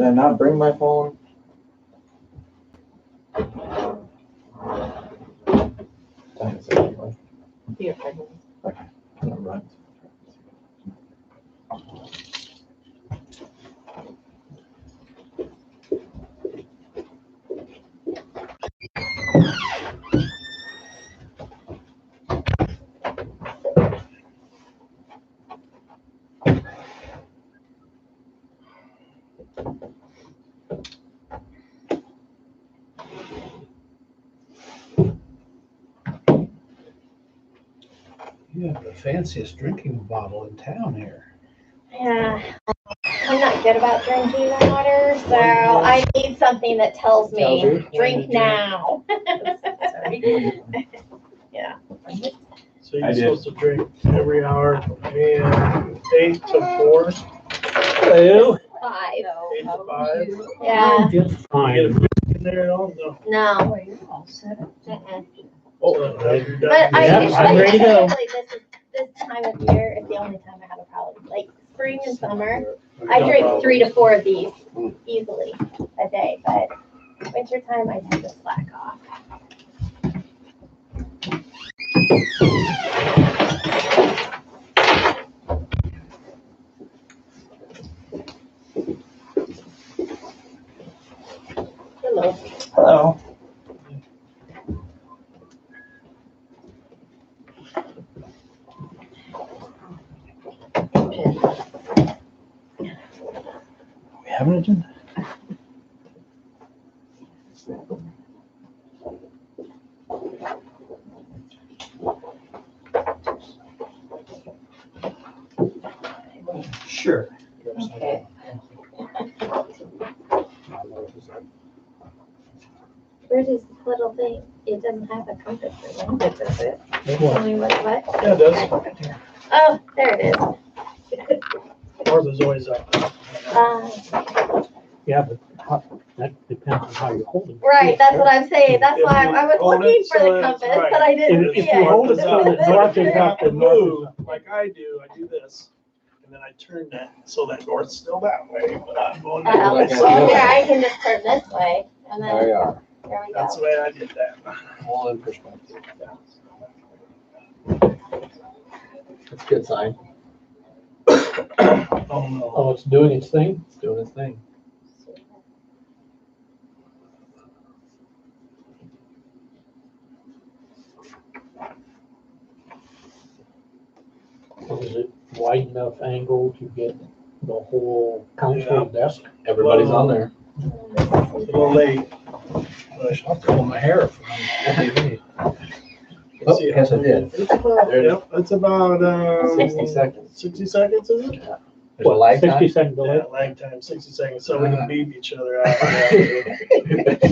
I not bring my phone? Time is it anyway? Yeah, 5 minutes. Okay. I'm right. You have the fanciest drinking bottle in town here. Yeah, I'm not good about drinking water, so I need something that tells Tells me, you? drink now. Sorry. Yeah. So I you're did. supposed to drink every hour and 8 to 4, Hello. 5. 8 to 5. Yeah, Just You get a fine. break in there at all? No. no. Oh, you're all set. Mm-mm. So after you're done, But I Yeah, usually, I'm ready to go. typically this time of year is the only time I have a problem. Like spring and summer, no I drink problem. 3 to 4 of these easily a day, but winter time I tend to slack off. Hello. Hello. We have an agenda? Sure. Okay. Where's this little thing? It doesn't have a compass or anything. That's it. Tell me what? Yeah, it does. Oh, there it is. Ours is always up. Yeah, but that depends on how you hold it. Right, that's what I'm saying. That's If why you I was hold looking it for so the that it's compass, right. but I didn't If see you it. hold it so that north is up and and north is move, up. like I do this, and then I turn that so that north's still that way, but I'm going that Well, way. here, I can just turn this way, and There then, you are. there we That's go. the way I did that. All in perspective. That's a good sign. Oh, no. Oh, it's doing its thing? It's doing its thing. Is it wide enough angle to get the whole council desk? Everybody's on there. It's a little late. I'll pull my hair from Oh, yes, I did. It's about, There it is. yep, it's about 60 seconds. 60 seconds, is it? There's a lag 60 time. second delay. Yeah, lag time, 60 seconds, so we can beep each other out.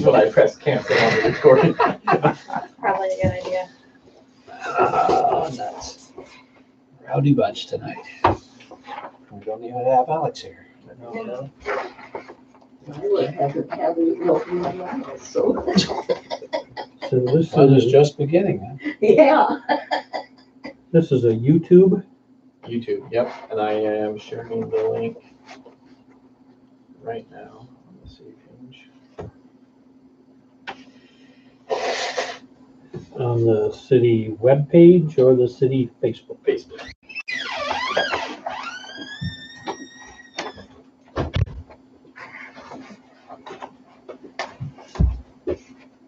When I press cancel on the recording. Probably a good idea. Oh, nuts. Rowdy bunch tonight. We don't even have Alex here. No, I would have it, have it open my eyes, so. So this Fun is is, just beginning, huh? Yeah. this is a YouTube. YouTube, yep, and I am sharing the link right now on the city page. On the city webpage or the city Facebook? Facebook.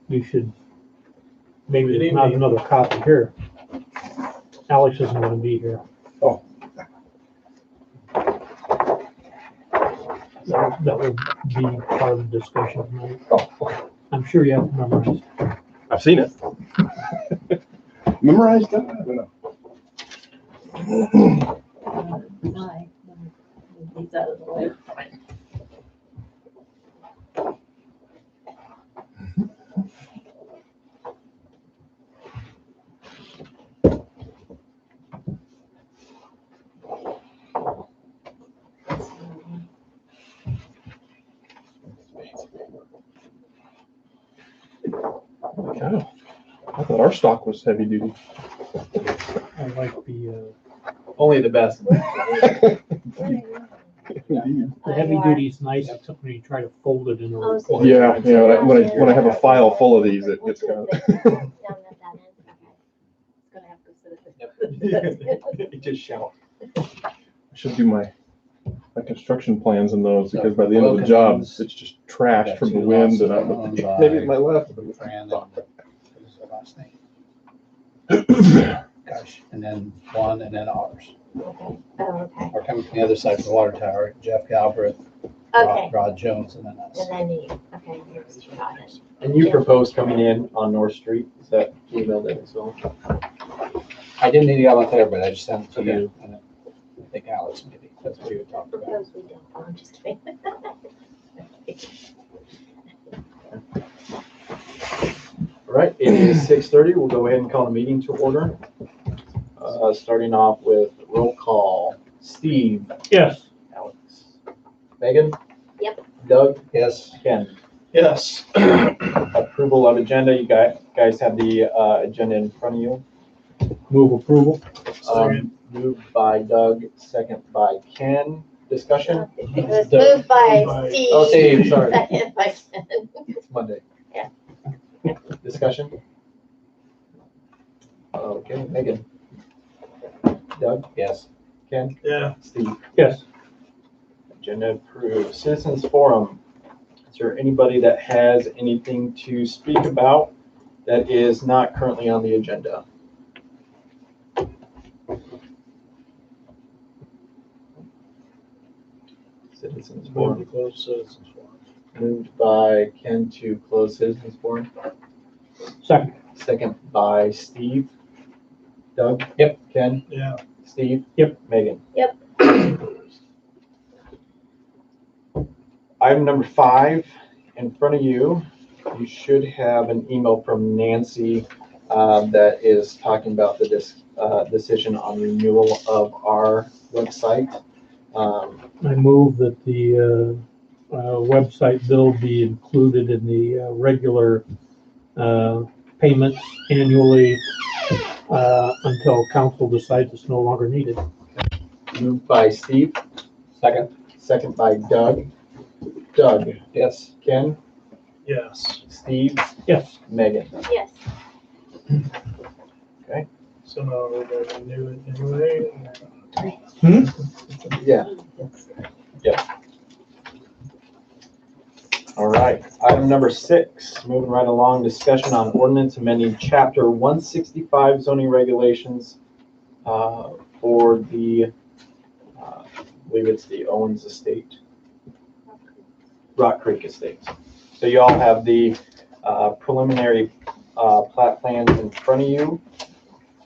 You should, maybe Good there's not evening. another copy here. Alex isn't gonna be here. Oh. That will be part of the discussion tonight. Oh, okay. I'm sure you have it memorized. I've seen it. Memorized it? I don't know. My, he's out of the way. Cow. I thought our stock was heavy duty. I like the, Only the best. Indeed. The heavy duty's nice, except when you try to fold it in a Oh, so report. Yeah, yeah. When I have a file full of these, it gets kind of. Down at that end, It's gonna have to sit at the. You just shout. I should do my construction plans in those because by the end of the job, it's just trashed from the wind and I'm maybe it's my left. Fran, what is her last name? Gosh, and then one, and then ours. okay. Oh, okay. We're coming from the other side of the water tower, Jeff Galbraith, Okay, Rod Jones, and then us. and then you, okay, you got it. And you proposed coming in on North Street, is that emailed in as well? I didn't need to go out there, but I just sent it to you, and I think Alex maybe, that's what we were talking about. Suppose we don't, I'm just kidding. All right, it is 6:30. We'll go ahead and call the meeting to order. Starting off with roll call. Steve, Yes, Alex, Megan? Yep. Doug, Yes, Ken. Yes. Approval of agenda. You guys have the agenda in front of you. move approval. Moved by Doug, second by Ken. Discussion? It was moved by By- Steve. Oh, Steve, sorry. Second by Ken. It's Monday. Yeah. Discussion? Okay, Megan. Doug, yes. Ken, Yeah. Steve. Yes, Agenda approved. Citizens Forum. Is there anybody that has anything to speak about that is not currently on the agenda? Citizens Move Forum. to close citizens forum. Moved by Ken to close Citizens Forum. second. Second by Steve. Doug? Yep. Ken? Yeah. Steve? Yep. Megan? Yep. Item number 5, in front of you, you should have an email from Nancy that is talking about the decision on renewal of our website. I move that the website bill be included in the regular payments annually until council decides it's no longer needed. Moved by Steve, Second, second by Doug. Doug, yes. Ken, Yes. Steve, Yes, Megan. Yes. So now we're going to renew it anyway. Yeah. Yep. All right, item number 6, moving right along, discussion on ordinance amending chapter 165 zoning regulations for the, I believe it's the Owens Estate, Rock Creek Estates. So you all have the preliminary plat plans in front of you.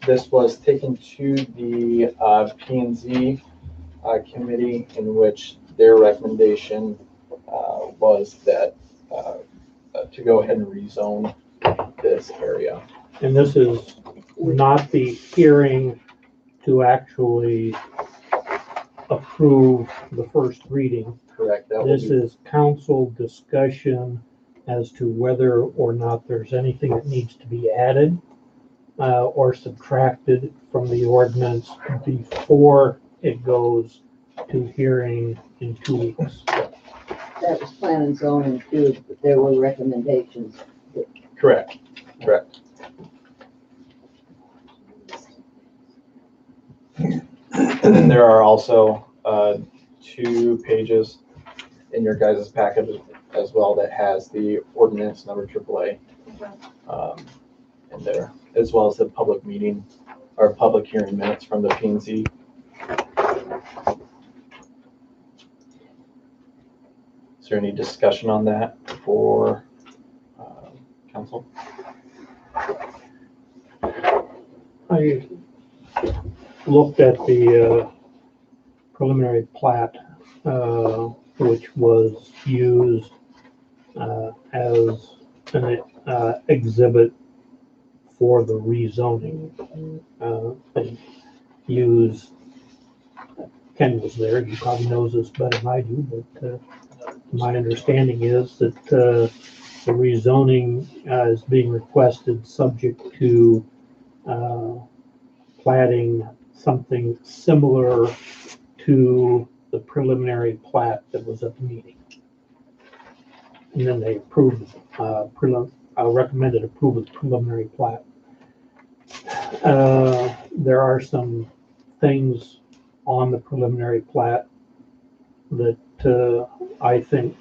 This was taken to the P&Z committee, in which their recommendation was that to go ahead and rezone this area. and this is not the hearing to actually approve the first reading. Correct. That will This be is council discussion as to whether or not there's anything that needs to be added or subtracted from the ordinance before it goes to hearing in 2 weeks. That was plan and zoning too, but there were recommendations. correct. Correct. And then there are also 2 pages in your guys' package as well that has the ordinance number AAA in there, as well as the public meeting or public hearing minutes from the P&Z. Is there any discussion on that for council? I looked at the preliminary plat, which was used as an exhibit for the rezoning. They use, Ken was there, he probably knows this better than I do, but my understanding is that the rezoning is being requested subject to platting something similar to the preliminary plat that was at the meeting. And then they approved, recommended approval of the preliminary plat. There are some things on the preliminary plat that I think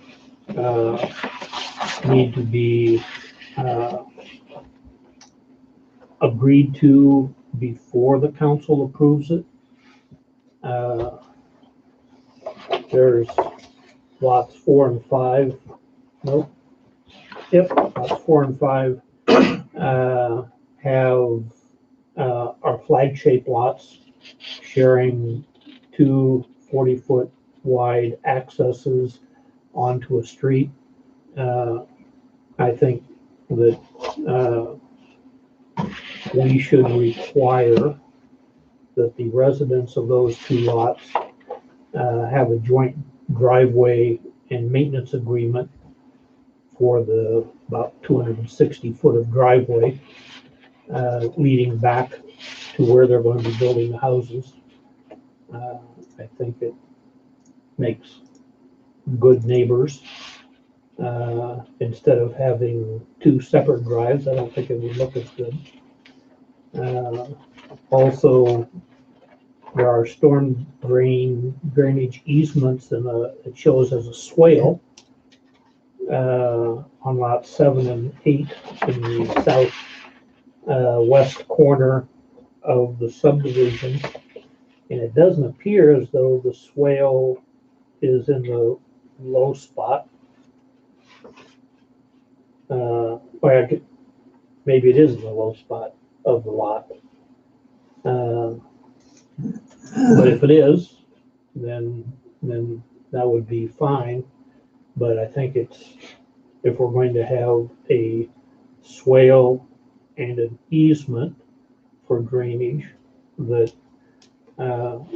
need to be agreed to before the council approves it. There's lots 4 and 5. Nope. Yep, lots 4 and 5 have are flag-shaped lots sharing two 40-foot wide accesses onto a street. I think that we should require that the residents of those two lots have a joint driveway and maintenance agreement for the about 260 foot of driveway leading back to where they're going to be building the houses. I think it makes good neighbors. Instead of having two separate drives, I don't think it would look as good. Also, there are storm drainage easements, and it shows as a swale on lot 7 and 8 in the south west corner of the subdivision. And it doesn't appear as though the swale is in the low spot. Maybe it is in the low spot of the lot. But if it is, then that would be fine. But I think if we're going to have a swale and an easement for drainage, that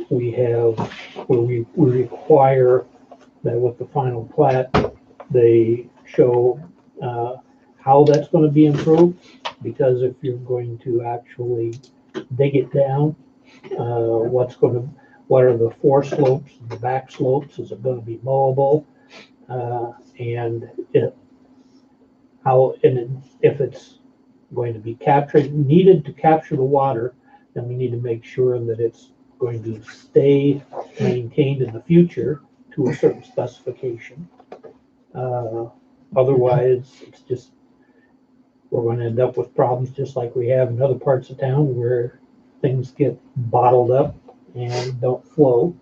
we require that with the final plat, they show how that's going to be improved. Because if you're going to actually dig it down, what are the foreslopes, the back slopes? Is it going to be mowable? And if it's going to be needed to capture the water, then we need to make sure that it's going to stay maintained in the future to a certain specification. Otherwise, we're going to end up with problems just like we have in other parts of town where things get bottled up and don't flow.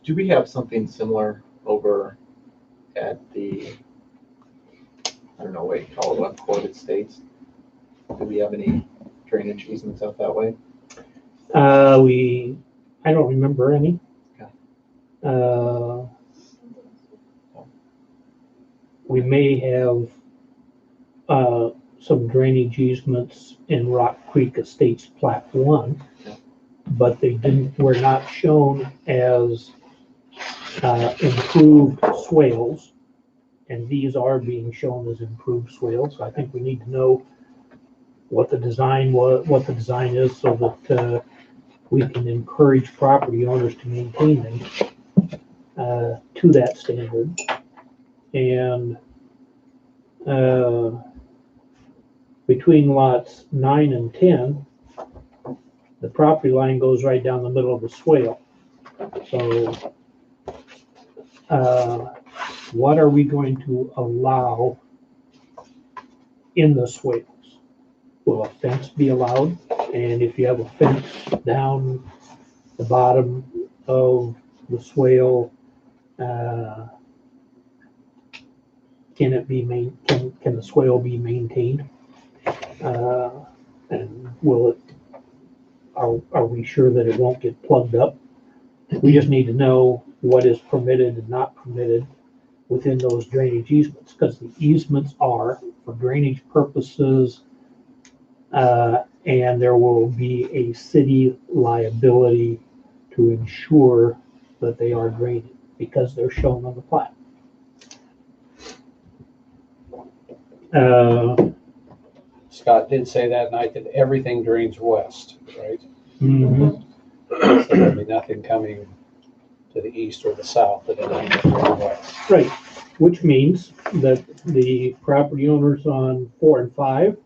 Do we have something similar over at the, I don't know what you call it, what Court Estates? Do we have any drainage easements out that way? I don't remember any. Okay. We may have some drainage easements in Rock Creek Estates Plat 1, but were not shown as improved swales, and these are being shown as improved swales. So I think we need to know what the design is, so that we can encourage property owners to maintain them to that standard. And between lots 9 and 10, the property line goes right down the middle of the swale. So what are we going to allow in the swales? Will a fence be allowed? And if you have a fence down the bottom of the swale, can the swale be maintained? And are we sure that it won't get plugged up? We just need to know what is permitted and not permitted within those drainage easements, because the easements are for drainage purposes, and there will be a city liability to ensure that they are drained because they're shown on the plat. Scott did say that night that everything drains west, right? Mm-hmm. So there'll be nothing coming to the east or the south that it'll end up to the west. Right, which means that the property owners on 4 and 5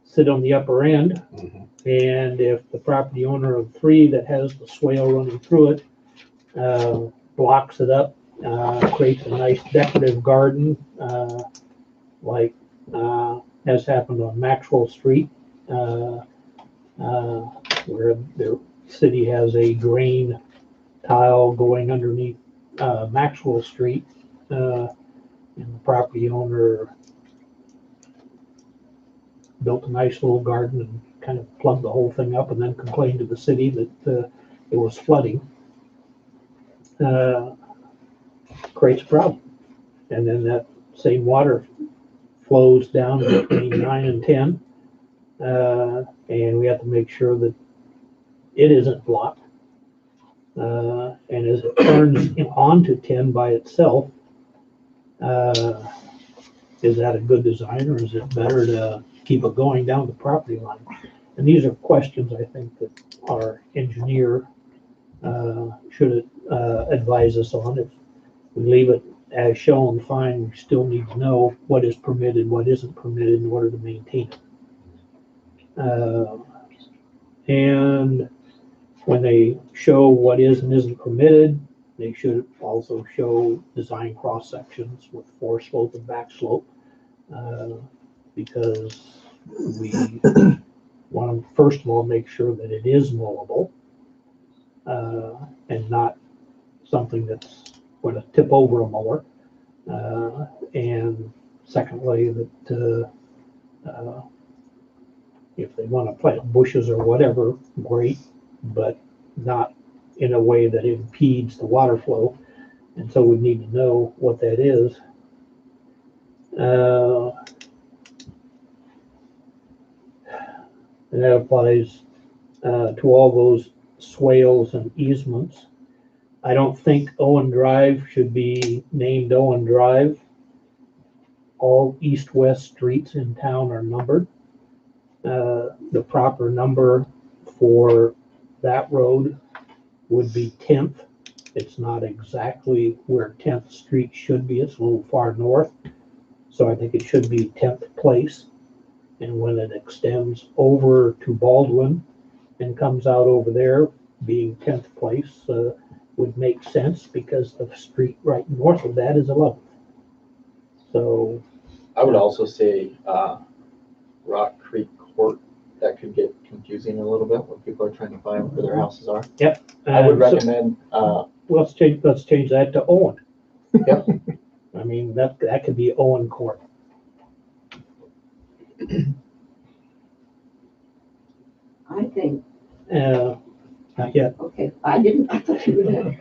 sit on the upper end. Mhm. And if the property owner of 3 that has the swale running through it, blocks it up, creates a nice decorative garden, like, has happened on Maxwell Street, where the city has a drain tile going underneath, Maxwell Street, and the property owner built a nice little garden and kind of plugged the whole thing up and then complained to the city that it was flooding. Creates a problem. And then that same water flows down between 9 and 10. And we have to make sure that it isn't blocked. And as it turns onto 10 by itself, is that a good design, or is it better to keep it going down the property line? And these are questions I think that our engineer should advise us on. If we leave it as shown, fine, we still need to know what is permitted, what isn't permitted in order to maintain it. And when they show what is and isn't permitted, they should also show design cross sections with foreslope and back slope, because we want to first of all make sure that it is mowable, and not something that's going to tip over a mower. And secondly, that if they want to plant bushes or whatever, great, but not in a way that impedes the water flow. And so we need to know what that is. And that applies to all those swales and easements. I don't think Owen Drive should be named Owen Drive. All east-west streets in town are numbered. The proper number for that road would be 10th. It's not exactly where 10th Street should be. It's a little far north. So I think it should be 10th Place. And when it extends over to Baldwin and comes out over there, being 10th Place would make sense, because the street right north of that is 11th. So I would also say Rock Creek Court. That could get confusing a little bit when people are trying to find where their houses are. I would recommend. Let's change that to Owen. Yep. I mean, that could be Owen Court. I think, Not yet. okay, I thought you would have.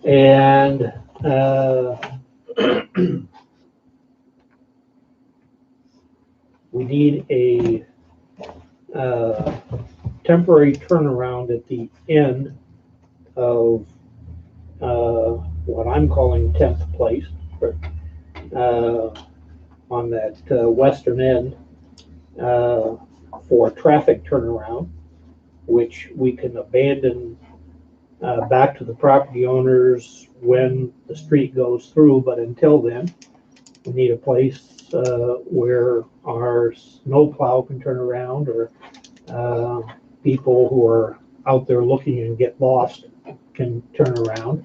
And we need a temporary turnaround at the end of what I'm calling 10th Place, on that western end, for traffic turnaround, which we can abandon back to the property owners when the street goes through. But until then, we need a place where our snowplow can turn around, or people who are out there looking and get lost can turn around.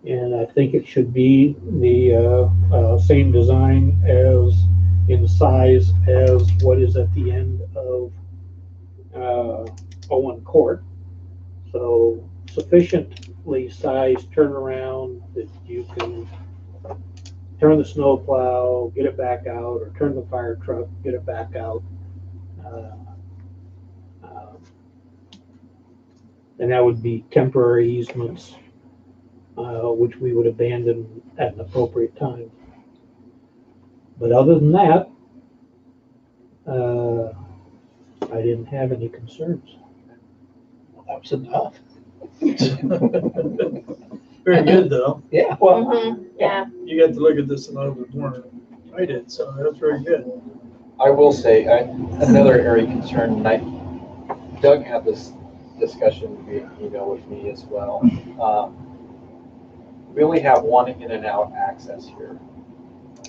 And I think it should be the same design as in size as what is at the end of Owen Court. So sufficiently sized turnaround that you can turn the snowplow, get it back out, or turn the fire truck, get it back out. And that would be temporary easements, which we would abandon at an appropriate time. But other than that, I didn't have any concerns. That was enough. Very good, though. Yeah. Well, Yeah. You got to look at this a little bit more than I did, so that's very good. I will say another area of concern. Doug had this discussion via email with me as well. We only have one in and out access here.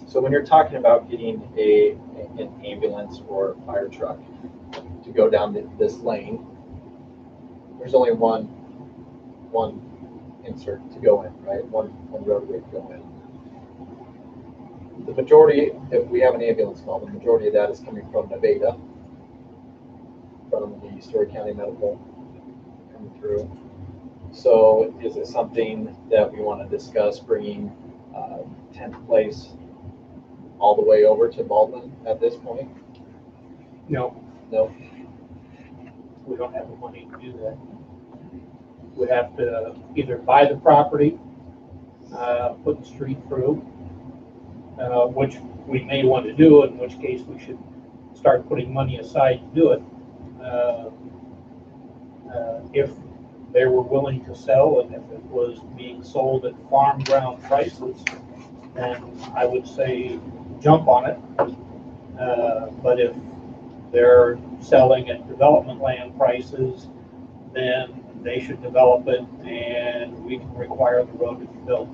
So when you're talking about getting an ambulance or a fire truck to go down this lane, there's only one insert to go in, right? One roadway to go in. The majority, if we have an ambulance call, the majority of that is coming from Nevada, from the Story County Medical coming through. So is it something that we want to discuss bringing 10th place all the way over to Baldwin at this point? No, No? we don't have the money to do that. We have to either buy the property, put the street through, which we may want to do, in which case we should start putting money aside to do it. If they were willing to sell and if it was being sold at farm ground prices, then I would say jump on it. But if they're selling at development land prices, then they should develop it and we can require the road to be built.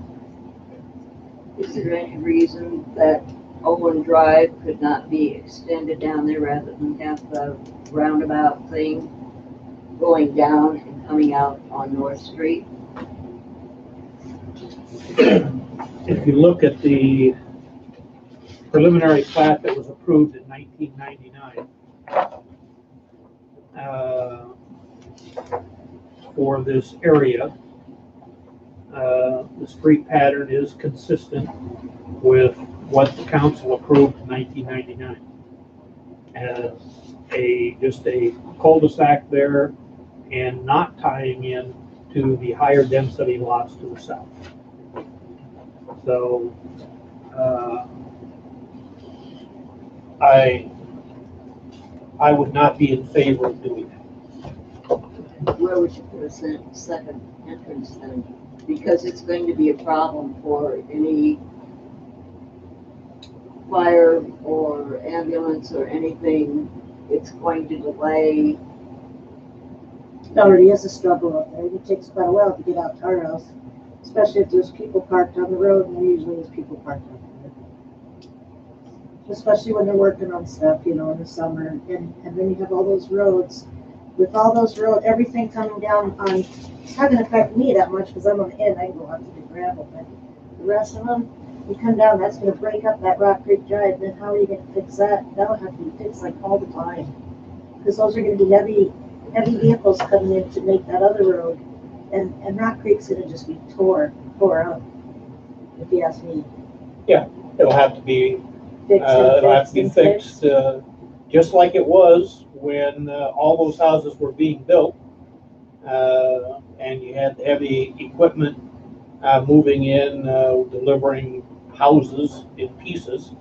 Is there any reason that Owen Drive could not be extended down there rather than have the roundabout thing going down and coming out on North Street? If you look at the preliminary plat that was approved in 1999, for this area, the street pattern is consistent with what the council approved in 1999. Just a cul-de-sac there and not tying in to the higher density lots to the south. So I would not be in favor of doing that. Where would you put a second entrance then? Because it's going to be a problem for any fire or ambulance or anything. It's going to delay. It already is a struggle out there. It takes quite a while to get out to our house, especially if there's people parked on the road, and there usually is people parked on the road. Especially when they're working on stuff, in the summer, and then you have all those roads. With all those roads, everything coming down on, it's not going to affect me that much because I'm on the end, I can go onto the gravel, but the rest of them, you come down, that's going to break up that Rock Creek Drive. Then how are you going to fix that? That'll have to be fixed like all the time, because those are going to be heavy vehicles coming in to make that other road, and Rock Creek's going to just be tore up, if you ask me. Yeah, it'll have to be fixed, just like it was when all those houses were being built, and you had heavy equipment moving in, delivering houses in pieces.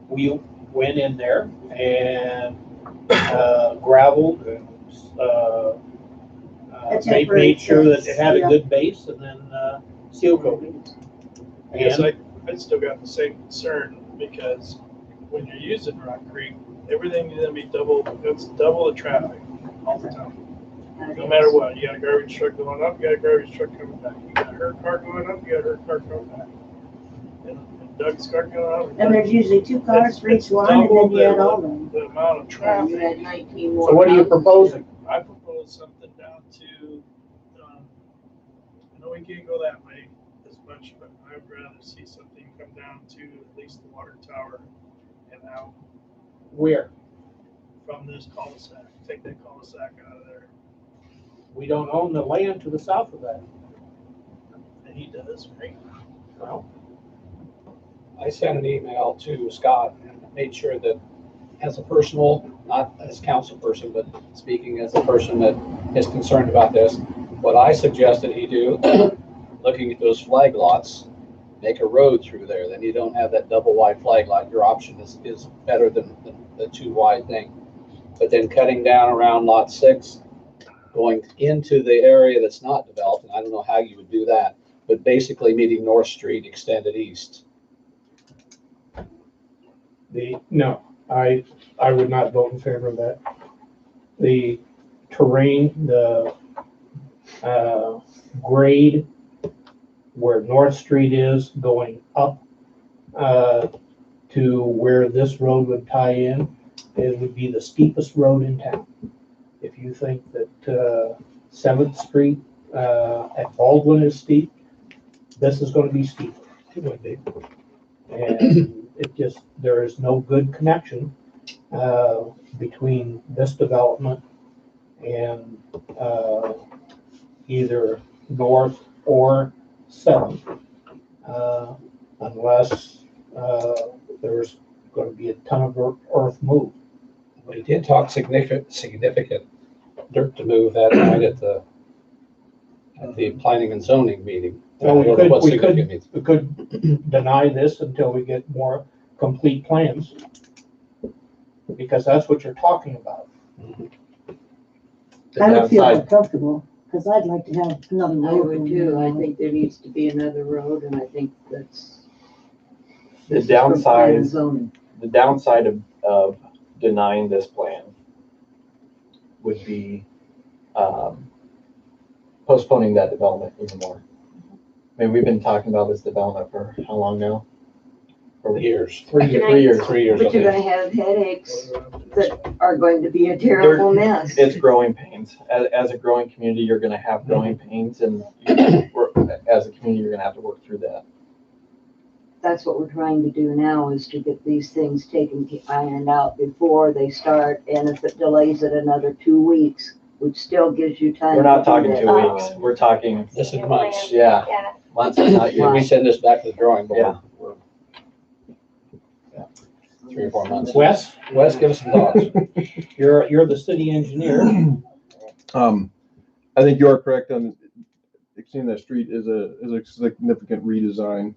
We went in there and gravelled and made sure that it had a good base, and then seal coating. I guess I still got the same concern, because when you're using Rock Creek, everything's gonna be double the traffic all the time. No matter what, you got a garbage truck going up, you got a garbage truck coming back. You got her car going up, you got her car coming back. And Doug's car going up. And there's usually 2 cars for each line, and then you add all of them. The amount of You traffic. had 19 more. So what are you houses. proposing? I propose something down to, I know we can't go that way as much, but I'd rather see something come down to at least the water tower and out Where? from this cul-de-sac. Take that cul-de-sac out of there. We don't own the land to the south of that. And he does, right? Well, I sent an email to Scott and made sure that as a personal, not as council person, but speaking as a person that is concerned about this, what I suggested he do, looking at those flag lots, make a road through there. Then you don't have that double wide flag lot. Your option is better than the 2 wide thing. But then cutting down around lot 6, going into the area that's not developed, and I don't know how you would do that, but basically meeting North Street extended east. No, I would not vote in favor of that. The terrain, the grade where North Street is going up to where this road would tie in, it would be the steepest road in town. If you think that 7th Street at Baldwin is steep, this is going to be steeper. It would be. And it just, there is no good connection between this development and either North or 7th, unless there's going to be a ton of earth moved. But he did talk significant dirt to move that night at the planning and zoning meeting. Well, I don't know what significant means. we could deny this until we get more complete plans, because that's what you're talking about. The I would feel downside, more comfortable, because I'd like to have another I road. would going too. I down. think there needs to be another road, and I think that's. The this is from downside planning and is- zoning. the downside of denying this plan would be postponing that development even more. I mean, we've been talking about this development for how long now? For Years. 3 years. 3 years. 3 years. But you're gonna have headaches that are going to be a terrible mess. It's growing pains. As a growing community, you're gonna have growing pains, and as a community, you're gonna have to work through that. That's what we're trying to do now, is to get these things ironed out before they start, and if it delays it another 2 weeks, which still gives you time. We're to not do talking that. 2 weeks. We're talking This is months. Yeah. Yeah. months, if not We years. send this back to the drawing board. Yeah. We're 3 or 4 months. Wes, Wes, give us some thoughts. you're the city engineer. I think you are correct on extending that street is a significant redesign.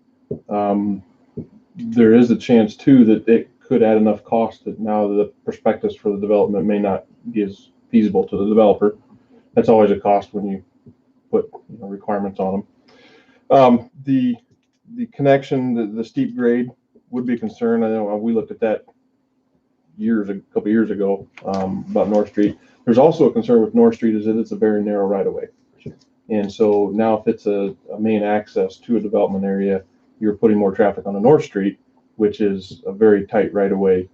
There is a chance too that it could add enough cost that now the prospectus for the development may not be as feasible to the developer. That's always a cost when you put requirements on them. The connection, the steep grade would be a concern. I know we looked at that a couple years ago about North Street. There's also a concern with North Street is that it's a very narrow right of way. And so now if it's a main access to a development area, you're putting more traffic on the North Street, which is a very tight right of way,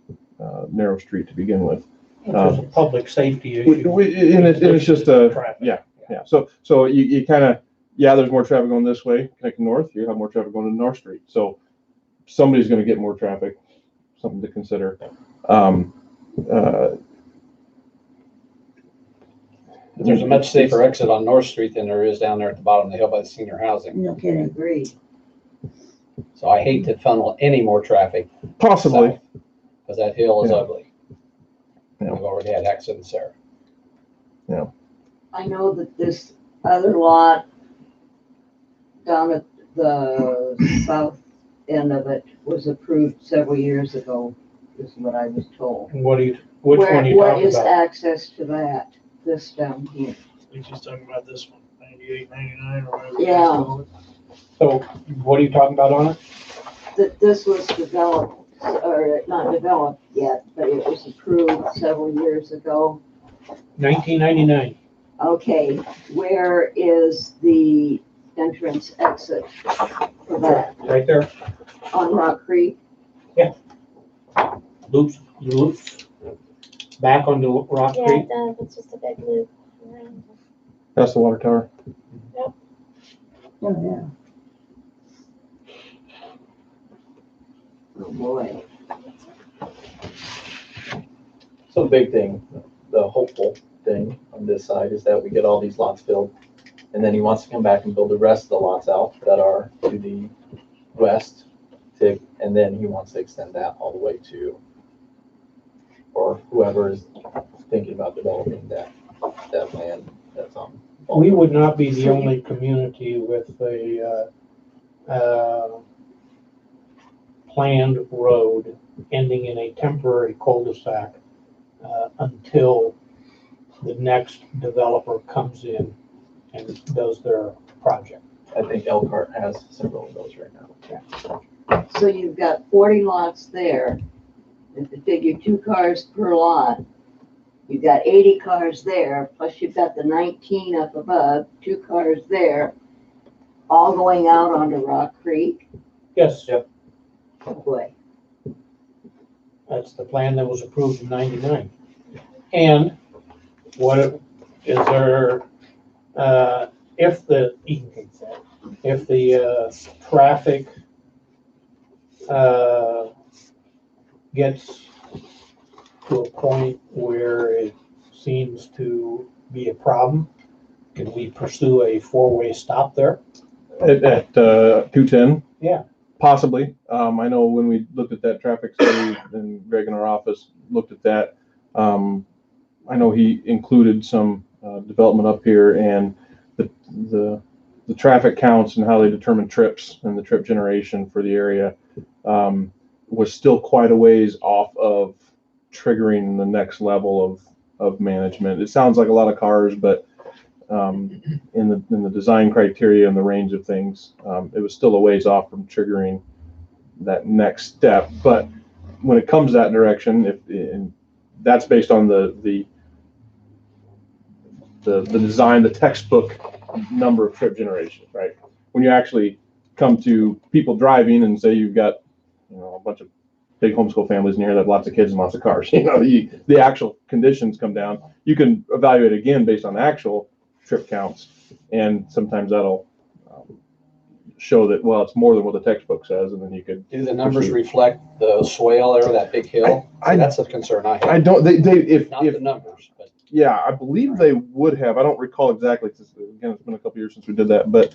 narrow street to begin with. Which is a public safety And issue. it's just Traffic. yeah. So you kind of, there's more traffic going this way, connecting north, you have more traffic going to North Street. So somebody's going to get more traffic, something to consider. There's a much safer exit on North Street than there is down there at the bottom of the hill by the senior housing. No I kidding. agree. So I hate to funnel any more traffic Possibly. because that hill is Yeah. ugly. Yeah. We've already had accidents there. I know that this other lot down at the south end of it was approved several years ago, is what I was told. And which one are you What talking is about? access to that, this down here? I think she's talking about this one, 98, 99, or whatever. Yeah. So what are you talking about on it? That this was developed, or not developed yet, but it was approved several years ago. 1999. Okay, where is the entrance exit for that? Right there. On Rock Creek? Loops. Back onto Rock Yeah, Creek. it does. It's just a big loop around. That's the water tower. Oh, yeah. Oh, boy. So the big thing, the hopeful thing on this side is that we get all these lots filled. And then he wants to come back and build the rest of the lots out that are to the west. And then he wants to extend that all the way to, or whoever is thinking about developing that land that's on. We would not be the only community with a planned road ending in a temporary cul-de-sac until the next developer comes in and does their project. I think Elkhart has several of those right now. So you've got 40 lots there. If you figure 2 cars per lot, You've got 80 cars there, plus you've got the 19 up above, 2 cars there, all going out onto Rock Creek. Yes, Oh boy, that's the plan that was approved in '99. And is there, if the, if the traffic gets to a point where it seems to be a problem, can we pursue a four-way stop there? At 210? Yeah. Possibly. I know when we looked at that traffic study, and Greg in our office looked at that, I know he included some development up here, and the traffic counts and how they determine trips and the trip generation for the area was still quite a ways off of triggering the next level of management. It sounds like a lot of cars, but in the design criteria and the range of things, it was still a ways off from triggering that next step. But when it comes that direction, and that's based on the design, the textbook number of trip generations, right? When you actually come to people driving and say you've got, a bunch of big homeschool families in here that have lots of kids and lots of cars, the actual conditions come down. You can evaluate again based on actual trip counts, and sometimes that'll show that, well, it's more than what the textbook says, and then you could. Do the numbers reflect the swale there, that big hill? That's a concern I have. I don't, Not the numbers, but. Yeah, I believe they would have. I don't recall exactly. Again, it's been a couple years since we did that, but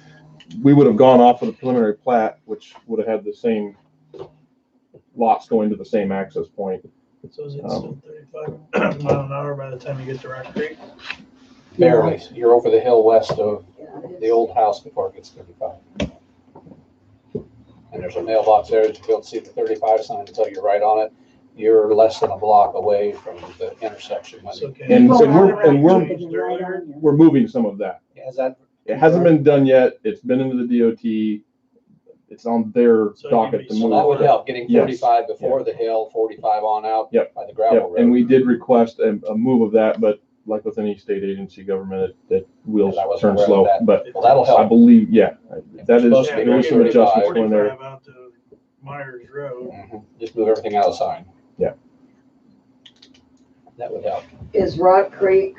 we would have gone off of the preliminary plat, which would have had the same lots going to the same access point. So is it still 35 mile an hour by the time you get to Rock Creek? Barely. You're over the hill west of yeah, it's- the old house before it gets 35. And there's a mailbox there that you don't see the 35 sign until you're right on it. You're less than a block away from the intersection. So can And you- so we're Taking it right on you. we're moving some of that. Is that? It hasn't been done yet. It's been into the DOT. It's on their So docket you'd to be So move. that would help, getting Yes. 35 before the hill, 45 on out Yep. by the gravel Yep, road. and we did request a move of that, but like with any state agency government, that wheels And I wasn't turn aware of slow. that. But Well, that'll I help. believe, that is, supposed to be there was some 35. adjustments going there. 45 out to Myers Road. Mhm. Just move everything out of the sign. Yeah. That would help. Is Rock Creek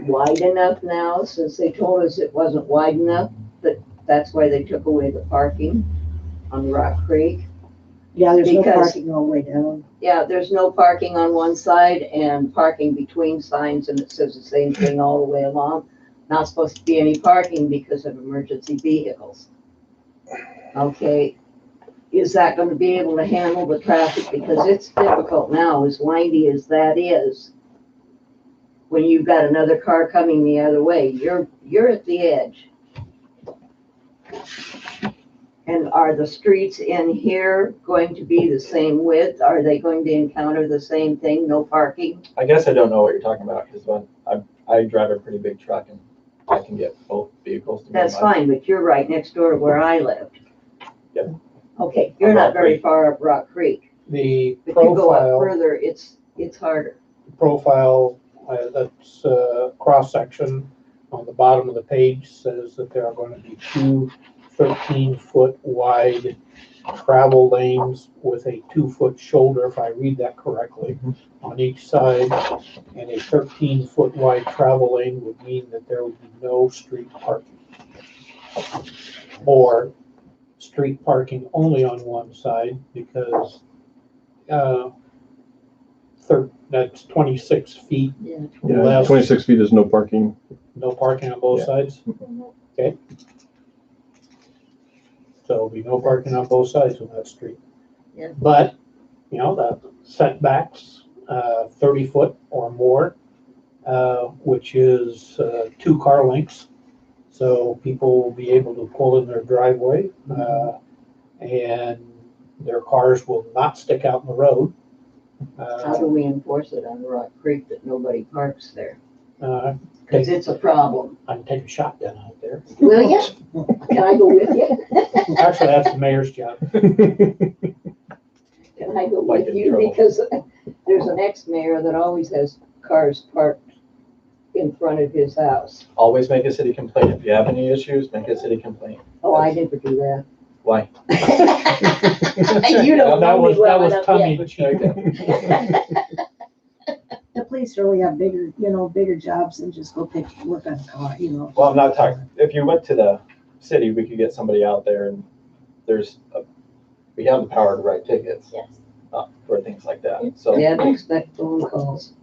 wide enough now, since they told us it wasn't wide enough, that that's why they took away the parking on Rock Creek? Yeah, there's no Because- parking all the way down. Yeah, there's no parking on one side and parking between signs, and it says the same thing all the way along. Not supposed to be any parking because of emergency vehicles. Okay, is that gonna be able to handle the traffic? Because it's difficult now, as windy as that is. When you've got another car coming the other way, you're at the edge. And are the streets in here going to be the same width? Are they going to encounter the same thing, no parking? I guess I don't know what you're talking about, because when I drive a pretty big truck and I can get both vehicles to That's minimize. fine, but you're right next door to where I lived. Yep. Okay, you're On not Rock very Creek. far up Rock Creek, The but you go up profile, further, it's harder. that's cross-section on the bottom of the page says that there are going to be two 13-foot wide travel lanes with a 2-foot shoulder, if I read that correctly, on each side. And a 13-foot wide travel lane would mean that there would be no street parking. Or street parking only on one side, because that's 26 feet, Yeah. Yeah, Less. 26 feet is no parking. no parking on both Yeah. sides. Okay. So there'll be no parking on both sides of that street. Yeah. But, the setbacks, 30 foot or more, which is 2 car lengths. So people will be able to pull in their driveway, and their cars will not stick out in the road. How do we enforce it on Rock Creek that nobody parks there? Uh, Cause it's a problem. I can take a shotgun out there. Will ya? Can I go with you? Actually, that's the mayor's job. Can I go Might with get in you? trouble. Because there's an ex-mayor that always has cars parked in front of his house. Always make a city complaint. If you have any issues, make a city complaint. Oh, I never do that. Why? You don't know me well That was enough tongue yet. in cheek. The police really have bigger jobs than just go work on a car, Well, I'm not talking, if you went to the city, we could get somebody out there and we have the power to write tickets. Yes. For things like that, so. Yeah, I expect phone calls.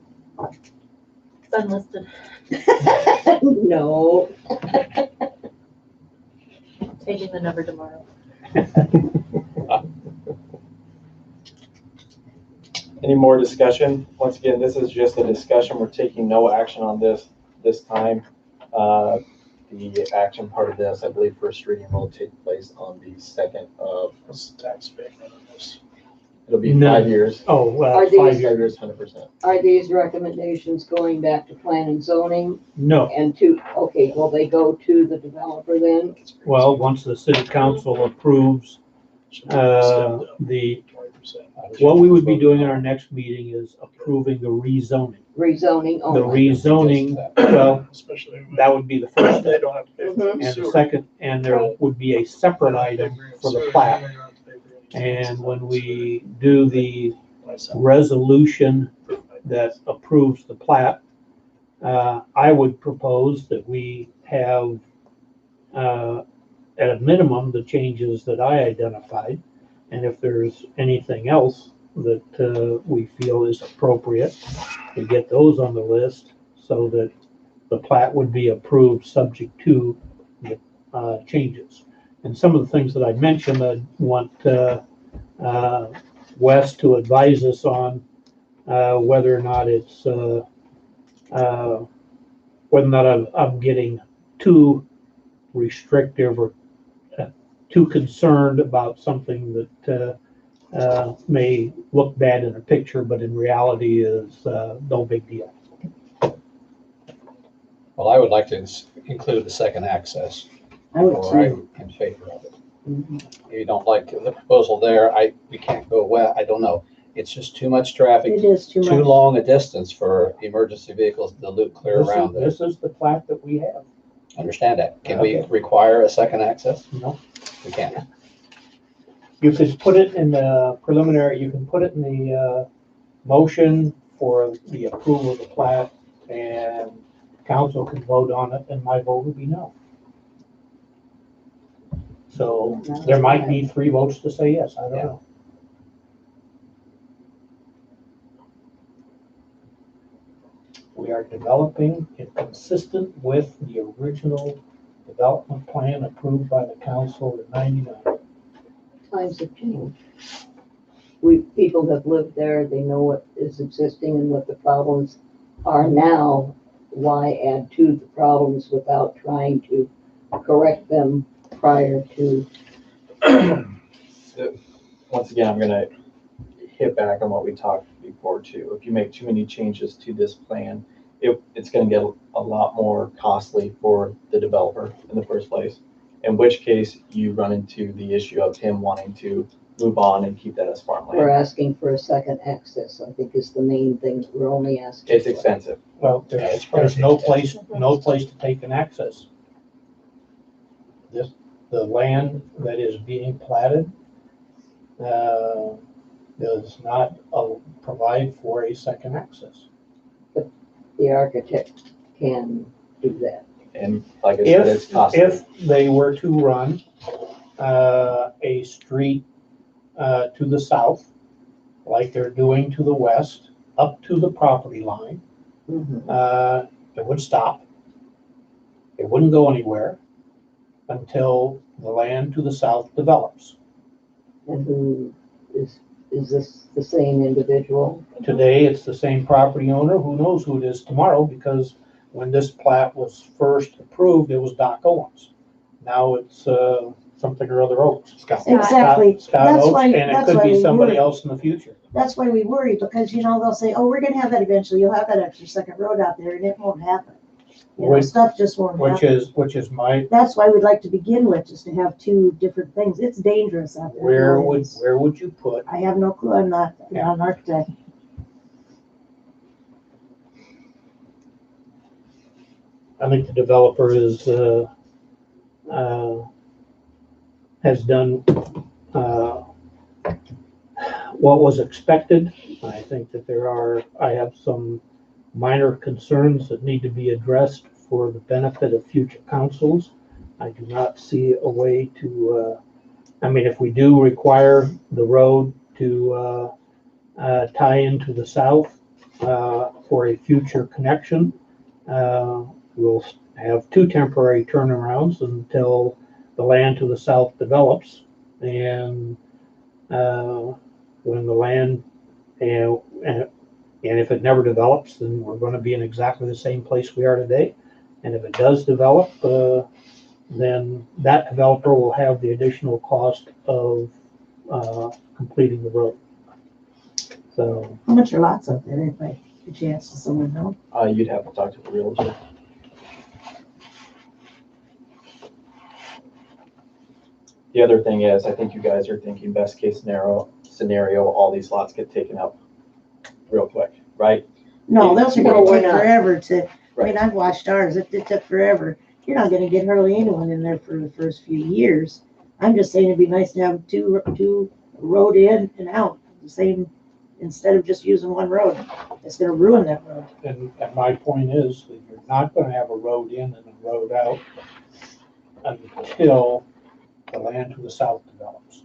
It's unlisted. No. Changing the number tomorrow. Any more discussion? Once again, this is just a discussion. We're taking no action on this time. The action part of this, I believe, first reading will take place on the 2nd of, What's the tax payment on this? it'll be No. 5 years. Oh, well, Are 5 these- years. 100%. Are these recommendations going back to plan and zoning No. and okay, will they go to the developer then? Well, once the city council approves, Stepped up the, 20%. what we would be doing in our next meeting is approving the rezoning. Rezoning The only? rezoning, well, Especially when that would be the first they step. don't have to pay for Mhm. And the sewer. second, and there would be a separate item for the plat. And when we do the resolution that approves the plat, I would propose that we have, at a minimum, the changes that I identified. And if there's anything else that we feel is appropriate, to get those on the list so that the plat would be approved subject to the changes. And some of the things that I mentioned, I want Wes to advise us on whether or not it's whether or not I'm getting too restrictive or too concerned about something that may look bad in a picture, but in reality is no big deal. Well, I would like to include the second access, I would or too. I'm in favor of it. Mhm. If you don't like the proposal there, we can't go well, I don't know. It's just too much traffic, It is too too much. long a distance for emergency vehicles to loop clear around there. This is the plat that we have. Understand that. Can we Okay. require a second access? No. We can't. You could put it in the preliminary, you can put it in the motion for the approval of the plat, and council can vote on it, and my vote would be no. So there might be 3 votes to say yes, I don't know. We are developing it consistent with the original development plan approved by the council in '99. Times have changed. People have lived there, they know what is existing and what the problems are now. Why add to the problems without trying to correct them prior to? Once again, I'm gonna hit back on what we talked before too. If you make too many changes to this plan, it's gonna get a lot more costly for the developer in the first place. In which case, you run into the issue of him wanting to move on and keep that as We're farmland. asking for a second access, I think is the main thing we're only asking. It's for. expensive. Well, there's no place to take an access. The land that is being platted does not provide for a second access. The architect can do that. And like I said, it's costly. If they were to run a street to the south, like they're doing to the west, up to the property line, Mhm. it would stop. It wouldn't go anywhere until the land to the south develops. And who is this the same individual? Today, it's the same property owner. Who knows who it is tomorrow, because when this plat was first approved, it was Doc Owens. Now it's something or other Oaks. Exactly. Scott That's Oaks, why- and it that's could why be we somebody worry. else in the future. That's why we worry, because, they'll say, oh, we're gonna have that eventually, you'll have that extra second road out there, and it won't happen. Which- Stuff just won't Which happen. is my, That's why we'd like to begin with, just to have 2 different things. It's dangerous out there. where It would is. you put? I have no clue, I'm not an architect. I think the developer has done what was expected. I think that I have some minor concerns that need to be addressed for the benefit of future councils. I do not see a way to, if we do require the road to tie into the south for a future connection, we'll have 2 temporary turnarounds until the land to the south develops. And when the land, and if it never develops, then we're going to be in exactly the same place we are today. And if it does develop, then that developer will have the additional cost of completing the road. So, How much are lots up there, if by a chance, does someone know? You'd have to talk to the realtor. The other thing is, I think you guys are thinking best case scenario, all these lots get taken up real quick, right? No, those are No, gonna we're take not. forever to, I Right. mean, I've watched ours, it took forever. You're not gonna get hardly anyone in there for the first few years. I'm just saying it'd be nice to have two road in and out, the same, instead of just using one road. It's gonna ruin that road. and my point is that you're not going to have a road in and a road out until the land to the south develops.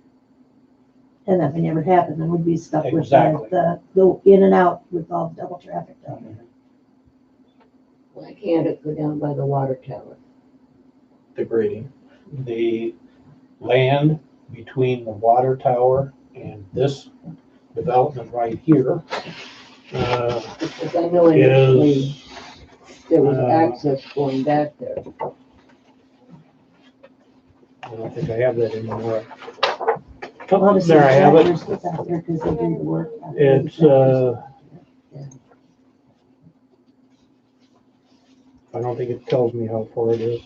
And that may never happen, then we'd be stuck with Exactly. the go in and out with all the double traffic down there. Why can't it go down by the water tower? The grading. The land between the water tower and this development right here Because I know initially is, there was uh, access going back there. I don't think I have that anymore. Obviously, There I have it. tractors that's out there 'cause they do the work. It's, I don't think it tells me how far it is.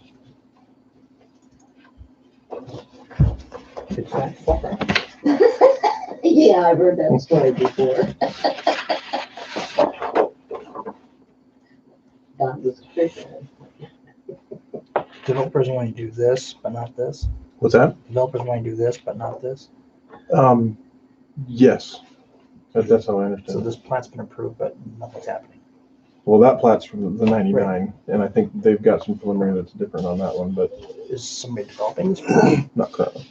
It's that far. Yeah, I've heard that story before. Don was a fisherman. Developers want to do this, but not this. What's that? Developers want to do this, but not this. Yes. That's how I So understand it. this plan's been approved, but nothing's happening. Well, that plat's from the 99, and I think they've got some preliminary that's different on that one, but Is somebody developing this? not currently.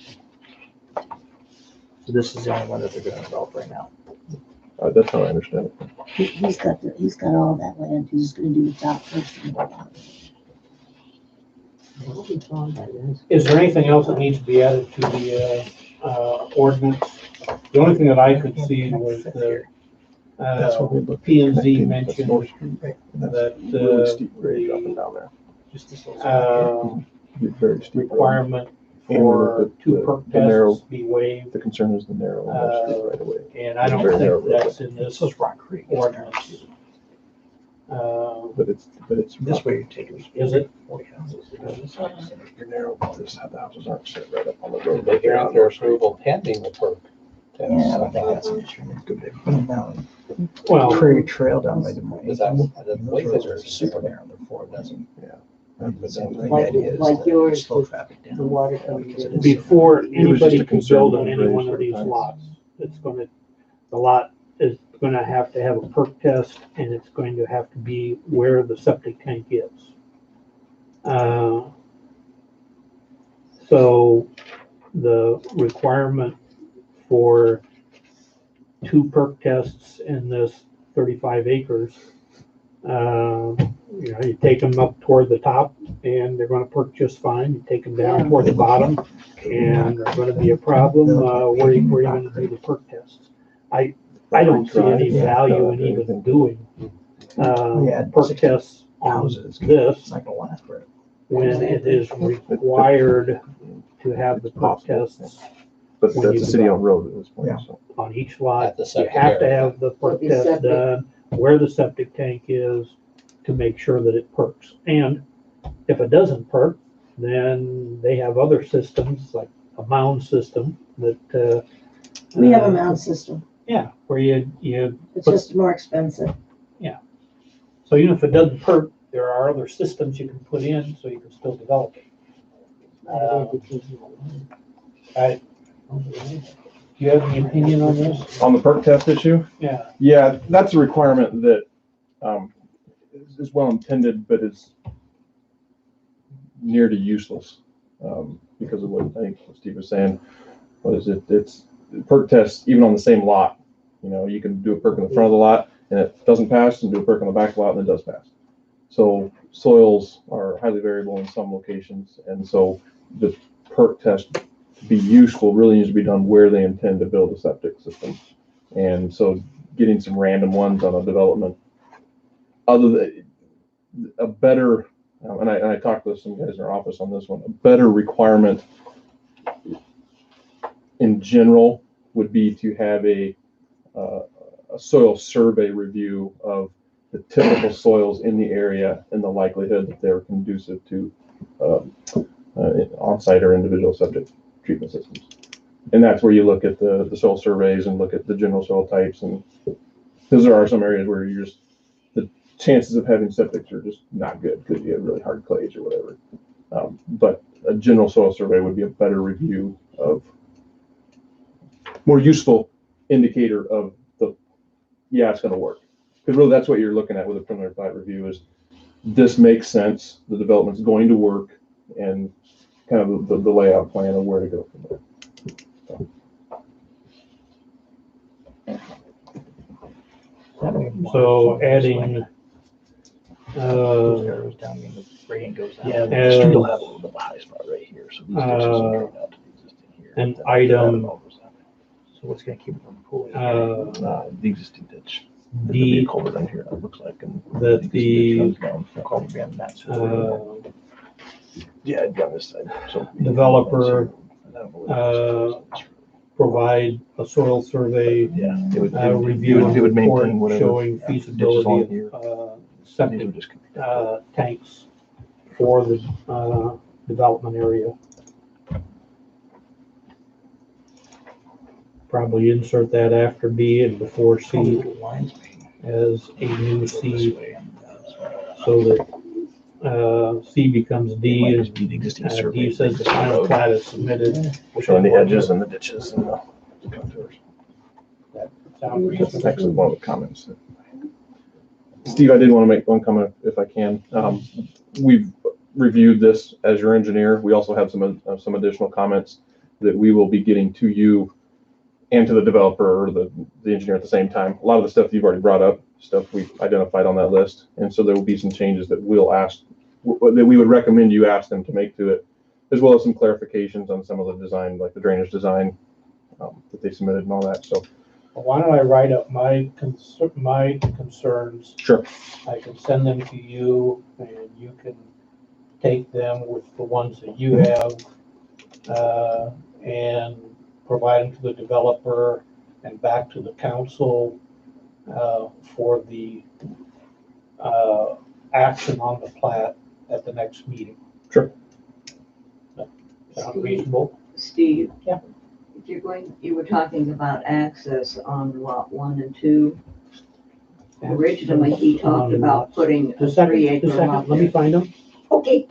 So this is the only one that they're going to develop right now. That's how I understand it. He's got all that land, he's just gonna do the top first. and the bottom. What we found that is. Is there anything else that needs to be added to the ordinance? The only thing that I could see was the P and Z mentioned that Really steep grade dropping down there. Just this little. Get very steep. road. requirement And for the- 2 the- perk the narrow- tests be waived, The concern is the narrow and no street right away. and I don't Very narrow think road. that's in this This is Rock Creek. ordinance. But it's This way you take it. Is it? 40 houses. You're narrow, but the houses aren't set right up on the road. They grant their approval pending the perk. Yeah, I don't think that's an issue. Good, they put them down. Well, Prairie Trail down by Des Moines. Is that- the Those places roads are are super narrow, they're 4 dozen. But But then- the Like- idea is like to yours slow with traffic down. the water tower. because it is- before It was anybody just a can concern build on about any grades one of every these time. lots, the lot is gonna have to have a perk test, and it's going to have to be where the septic tank is. So the requirement for 2 perk tests in this 35 acres, you take them up toward the top and they're gonna perk just fine. You take them down toward the bottom and there's gonna be a problem, where you're gonna do the perk tests. I don't see any value in even doing, Yeah, perk 60 tests on Houses, this it's not gonna last for it. when it is required to have the perk tests But when that's you a city-owned road at this point, Yeah. so. on each lot. At the You septic have to area. have the perk The test septic. done, where the septic tank is, to make sure that it perks. And if it doesn't perk, then they have other systems, like a mound system that. We have a mound system, Yeah, where you, it's just more expensive. so even if it doesn't perk, there are other systems you can put in so you can still develop it. Do you have any opinion on this? On the perk test issue? Yeah. Yeah, that's a requirement that is well intended, but is near to useless because of what I think Steve was saying. What is it? It's perk tests even on the same lot. You know, you can do a perk in the front of the lot and it doesn't pass, and do a perk on the back of the lot and it does pass. So soils are highly variable in some locations, and so the perk test to be useful really needs to be done where they intend to build a septic system. And so getting some random ones on a development, other than a better, and I talked with some guys in our office on this one, a better requirement in general would be to have a soil survey review of the typical soils in the area and the likelihood that they're conducive to on-site or individual septic treatment systems. And that's where you look at the soil surveys and look at the general soil types, and because there are some areas where you just, the chances of having septics are just not good because you have really hard clays or whatever. But a general soil survey would be a better review of, more useful indicator of the, yeah, it's going to work. Because really that's what you're looking at with a preliminary plat review is this makes sense, the development's going to work, and kind of the layout plan of where to go from there. So adding, Those arrows down, and the gradient goes down. Yeah, We still have a little bit of a high spot right here, so these ditches will drain out to the existing here. an item, So what's gonna keep it from pooling? uh, The existing ditch. There's a D, big culvert down here, it looks like, and. that existing ditch the, runs down, the culvert behind that. Yeah, down this side, so. Developer, provide a soil survey, Yeah. It would, review and it would report maintain whatever. showing ditches on feasibility here. of, These septic, would just come- tanks for the, development area. Probably insert that after B and before C Lines as a new go C, this way. so that, C becomes It D, might and just be the existing survey. D says the final plat is submitted. Showing the edges and the ditches and the contours. Sound reasonable? That's actually one of the comments. Steve, I did want to make one comment if I can. We've reviewed this as your engineer. We also have some additional comments that we will be getting to you and to the developer or the engineer at the same time. A lot of the stuff you've already brought up, stuff we've identified on that list. And so there will be some changes that we'll ask, that we would recommend you ask them to make to it, as well as some clarifications on some of the design, like the drainage design that they submitted and all that. So Why don't I write up my concerns? sure. I can send them to you and you can take them with the ones that you have, and provide them to the developer and back to the council, for the, action on the plat at the next meeting. Sure. Sound reasonable? Steve? Yeah. If you're going, you were talking about access on lot 1 and 2. Originally, he talked about putting a Just a second, 3-acre just a lot second, let me there. find them. Okay,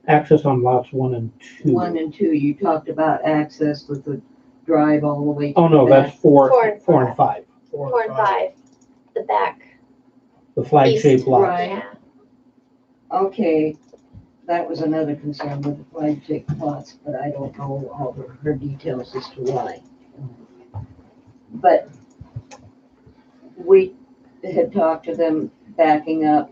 Access on lots 1 and 2. 1 and 2, you talked about access with the drive all the way to Oh, no, the back. that's 4 4 and and 5. 4 and 5, the back. The flag shaped East, lots. right. Yeah. Okay, that was another concern with the flag-shaped lots, but I don't know all her details as to why. But we had talked to them backing up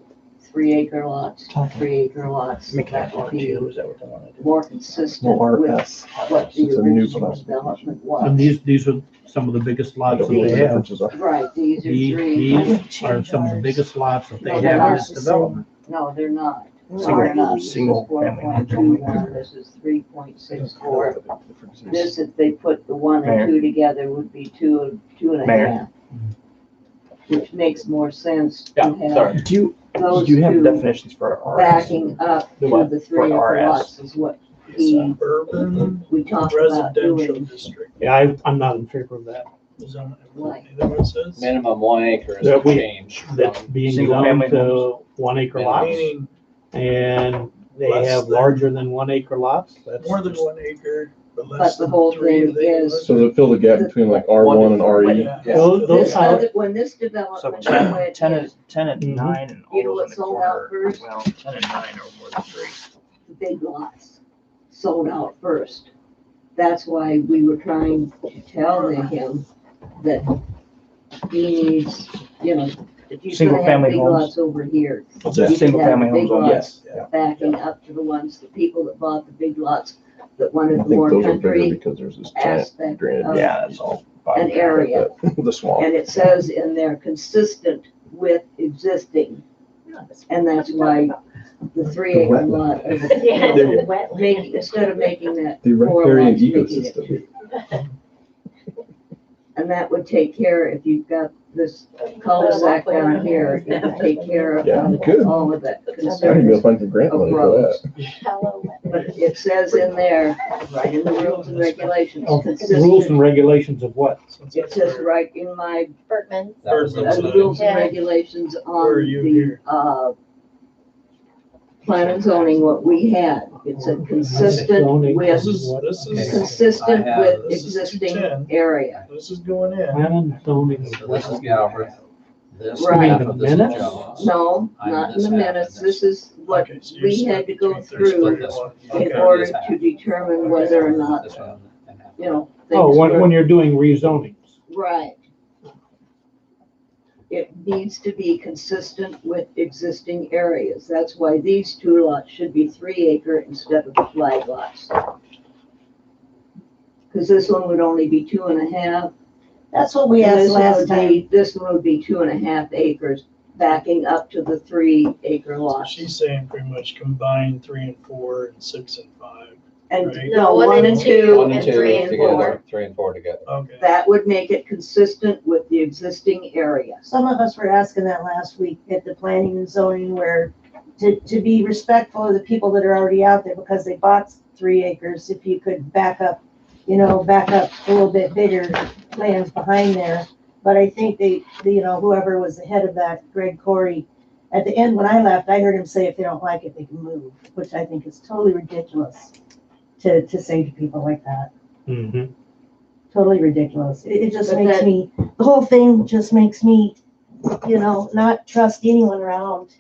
3-acre lots, 3-acre lots. Make that That would R2, be is that what they want to do? more consistent No, with RS. what the It's a new original classification. development And was. these are some of the biggest I lots don't that know what they the have. differences are. Right, these are These 3. are some of the biggest lots that they No, they're have in not this the same. development. No, they're not. Single- They're not. This is single family. 4.21, this is 3.64. This, if they put the 1 and Mayor. 2 together, would be 2 and a Mayor. half. Which makes more sense to Yeah, have sorry. Do those you have the two definitions for RS? backing up The to what? the For 3-acre RS. lots is what he, Urban we talked about residential doing. district. Yeah, I'm not in favor of that. Is that Why? what it says? Minimum 1 acre is Yeah, the we- change. That's from being single zoned family to homes. 1 acre lots, Meaning and they Less have than- larger than 1 acre lots. That's more than just- 1 acre, but But less the than whole 3. thing they can is- live So does it fill the gap between like R1 and RE? Yeah. Those This houses, other, when this So development 10, went 10 in, and 10 and Mhm. 9 and all You know those what in the sold out corner. first? Well, 10 and 9 are more than 3. the big lots sold out first. That's why we were trying to tell him that he needs, you know, if you're Single gonna have family big homes. lots over here, What's You that? could Single have family big homes only. lots Yeah. backing up to the ones, the people that bought the big lots, that wanted I the think more those are bigger country because there's this giant aspect drainage. of Yeah, that's all. an area. The swamp. And it says in there, consistent with existing, and that's why the 3 acre Wetland. lot, or Yeah, the, you know, wetland. making, instead of making that The 4 riparian lots, making it ecosystem. 2. And that would take care, if you've got this cul-de-sac down here, it would take care of Yeah, you could. all of that I need to go concerns. find some grant money for that. Shallow wetland. But it says in there, right in the rules and regulations, oh, rules consistent, and regulations of what? it says right in my, Bergman. That was the Bergman's the Right. rules and Yeah. regulations Where are on you the, here? plan and zoning, what we had. It said consistent Zoning. with, This is, consistent I have- with this is existing 210. area. this is going in. Plan and zoning. So this is Galbraith. This Right. half of this is Minutes? Jones. No, I'm not in this the half and minutes. this This is what Okay, so you're we split had to go between through 30 this one. in Okay. order This half. to determine whether or not, This one and half. you know, Oh, things when were you're doing rezonings. right. It needs to be consistent with existing areas. That's why these 2 lots should be 3 acre instead of the flag lots. Because this one would only be 2.5. That's what we and asked this one last would time. be- This one would be 2.5 acres, backing up to the 3 acre So lots. she's saying pretty much combine 3 and 4 and 6 and 5. And, Right. no, 1 and 2 1 and 3 and 4. together, 3 and 4 together. Okay. That would make it consistent with the existing area. Some of us were asking that last week at the planning and zoning where to be respectful of the people that are already out there because they bought 3 acres, if you could back up a little bit bigger lands behind there. But I think whoever was the head of that, Greg Corey, at the end when I left, I heard him say if they don't like it, they can move, which I think is totally ridiculous to say to people like that. Mm-hmm. Totally ridiculous. It just But makes that- me, the whole thing just makes me, not trust anyone around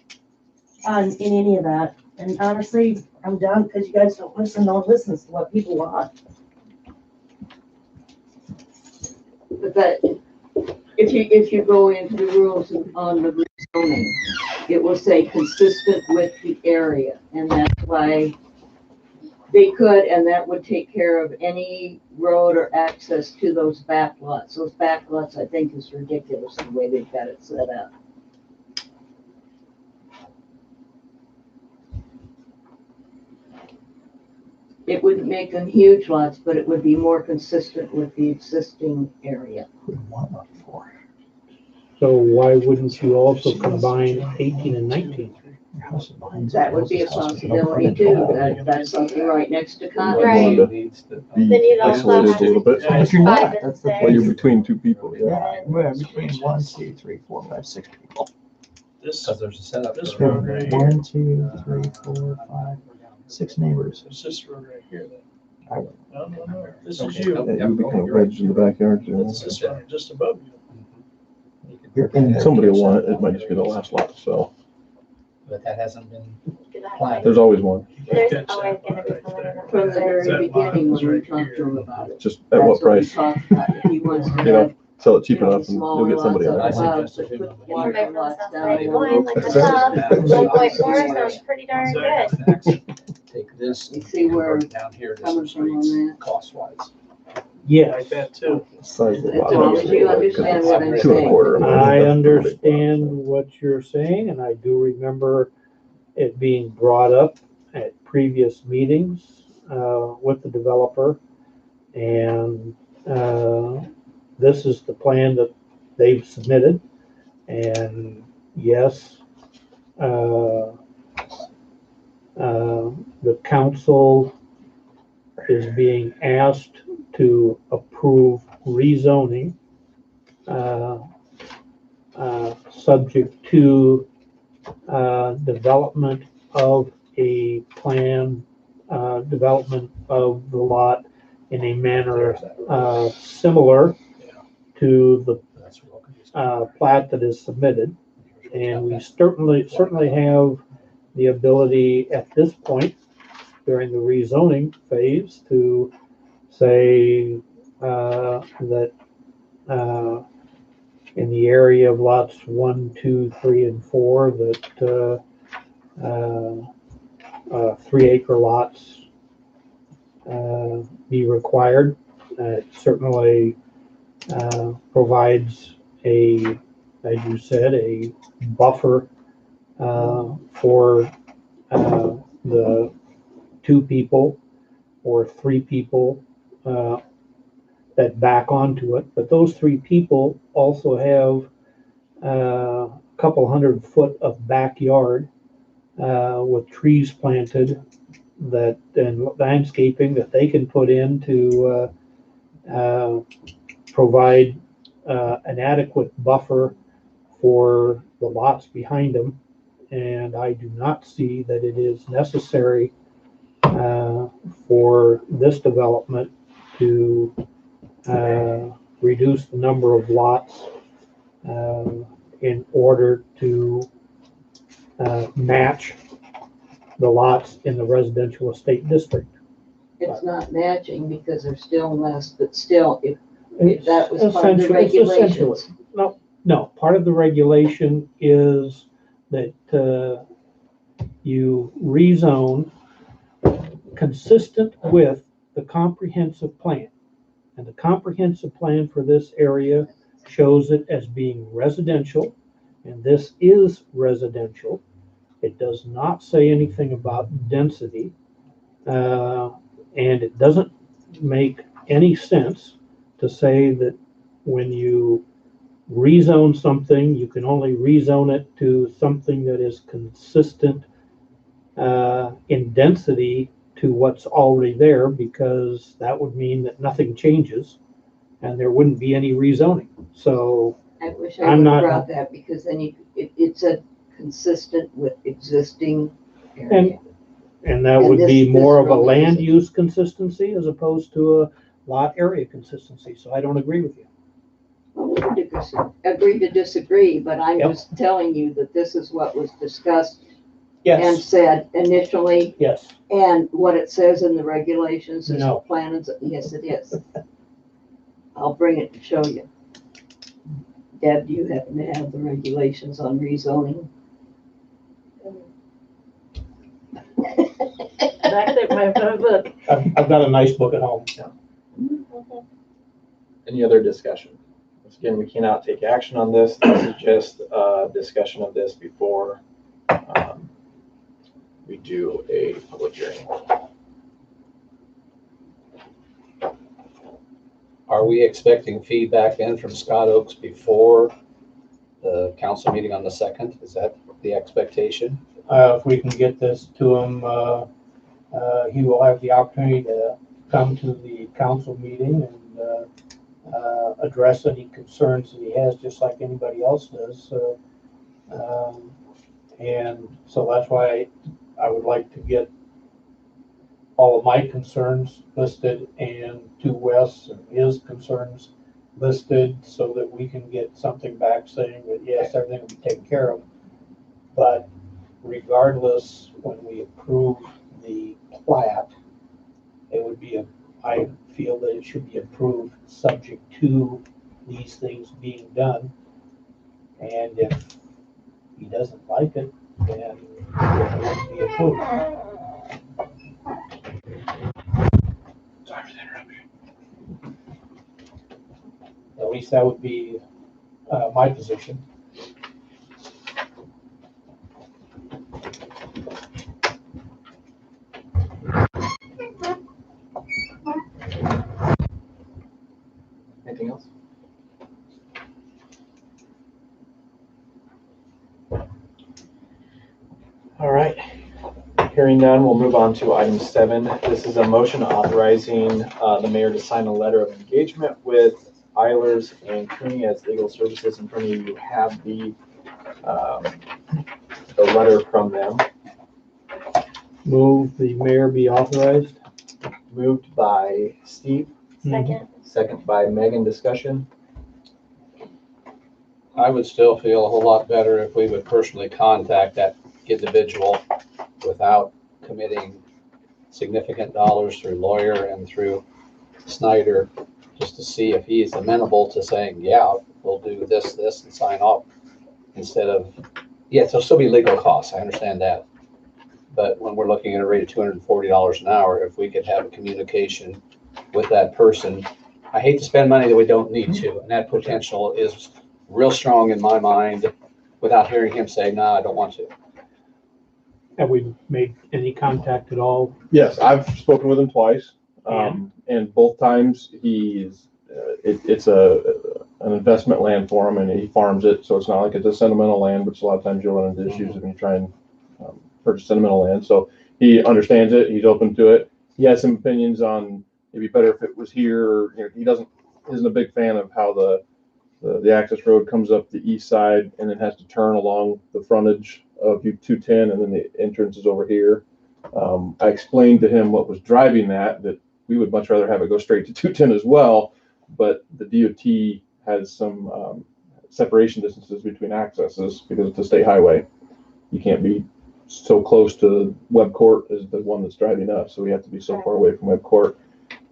in any of that. And honestly, I'm done because you guys don't listen. No one listens to what people want. But that, if you go into the rules on the zoning, it will say consistent with the area, and that's why they could, and that would take care of any road or access to those back lots. Those back lots, I think, is ridiculous the way they've got it set up. It wouldn't make them huge lots, but it would be more consistent with the existing area. So why wouldn't you also combine 18 and 19? That would be a possibility too. That's something right next to Conway. Right. Needs to- Then you'd also Isolated have a little bit. Yeah. If you're not, that's Well, you're between 2 people, yeah. Well, between 1, 2, 3, 4, 5, 6 people. This, Because there's a setup. this for- road right here, 1, 2, 3, 4, 5, 6 neighbors. it's this road right here then. I would- No, this is Okay. you. Yeah, you'll be kind of wedged in the backyard, too. It's this one, just above you. You're in there. Somebody will want it, it might just be the last lot, so But that hasn't been There's planned. there's always one, always Catch gonna that be right someone there. in From the the very That beginning line when we is right talked to him here. about it. just at what That's we price, talked about. If he wants to you know, have, sell it cheap you know, enough and you'll get somebody smaller else. lots I of suggested put him. the larger Everyone lots sounds down like, there. boy, like the sub, 1.4 sounds pretty darn good. Take this. You see where and down here to coming some from on streets, that. cost wise. Yes, Like that too. Size of the lot. As long as you understand what I'm 2.25. I understand what you're saying, and I do remember it being brought up at previous meetings with the developer. And this is the plan that they've submitted. And yes, the council is being asked to approve rezoning, subject to development of a plan, development of the lot in a manner similar to the plat that is submitted. And we certainly have the ability at this point during the rezoning phase to say that in the area of lots 1, 2, 3, and 4 that 3-acre lots be required. It certainly provides a, as you said, a buffer for the 2 people or 3 people that back onto it. But those 3 people also have a couple 100 foot of backyard with trees planted that and landscaping that they can put in to provide an adequate buffer for the lots behind them. And I do not see that it is necessary for this development to reduce the number of lots in order to match the lots in the residential estate district. It's not matching because there's still less, but still, if that was part of the Essentially- it's regulations. No, part of the regulation is that you rezone consistent with the comprehensive plan. And the comprehensive plan for this area shows it as being residential, and this is residential. It does not say anything about density, and it doesn't make any sense to say that when you rezone something, you can only rezone it to something that is consistent in density to what's already there, because that would mean that nothing changes and there wouldn't be any rezoning. So I wish I I'm would not- have brought that, because then it's a consistent with existing area. and that And would be this more of a really land isn't. use consistency as opposed to a lot area consistency. So I don't agree with you. Well, we can agree to disagree, but I'm Yep. just telling you that this is what was discussed and said initially, Yes. and what it says in the regulations is the No. plan is, yes, it is. I'll bring it to show you. Deb, do you happen to have the regulations on rezoning? Back there, my book. I've got a nice book at home. Any other discussion? Once again, we cannot take action on this. This is just a discussion of this before we do a public hearing. Are we expecting feedback then from Scott Oaks before the council meeting on the 2nd? Is that the expectation? If we can get this to him, he will have the opportunity to come to the council meeting and address any concerns that he has, just like anybody else does. And so that's why I would like to get all of my concerns listed and to Wes and his concerns listed so that we can get something back saying that, yes, everything will be taken care of. But regardless, when we approve the plat, it would be I feel that it should be approved subject to these things being done. And if he doesn't like it, then it won't be approved. Sorry for the interruption. At least that would be my position. Anything else? All right. Hearing none, we'll move on to item 7. This is a motion authorizing the mayor to sign a letter of engagement with Eilers and Cooney as legal services. In front of you, you have the letter from them. Move the mayor be authorized. Moved by Steve, Second. second by Megan. Discussion. I would still feel a whole lot better if we would personally contact that individual without committing significant dollars through lawyer and through Snyder, just to see if he's amenable to saying, yeah, we'll do this, and sign off. Instead of, yes, there'll still be legal costs, I understand that. But when we're looking at a rate of $240 an hour, if we could have a communication with that person, I hate to spend money that we don't need to, and that potential is real strong in my mind without hearing him say, no, I don't want to. Have we made any contact at all? Yes, I've spoken with him twice, and both times he's it's an investment land for him, and he farms it, so it's not like it's a sentimental land, which a lot of times you'll run into issues when you try and purchase sentimental land. So he understands it. He's open to it. He has some opinions on it'd be better if it was here. Or, he isn't a big fan of how the access road comes up the east side and then has to turn along the frontage of 210, and then the entrance is over here. I explained to him what was driving that we would much rather have it go straight to 210 as well, but the DOT has some separation distances between accesses because it's a state highway. You can't be so close to Webb Court as the one that's driving up, so we have to be so far away from Webb Court,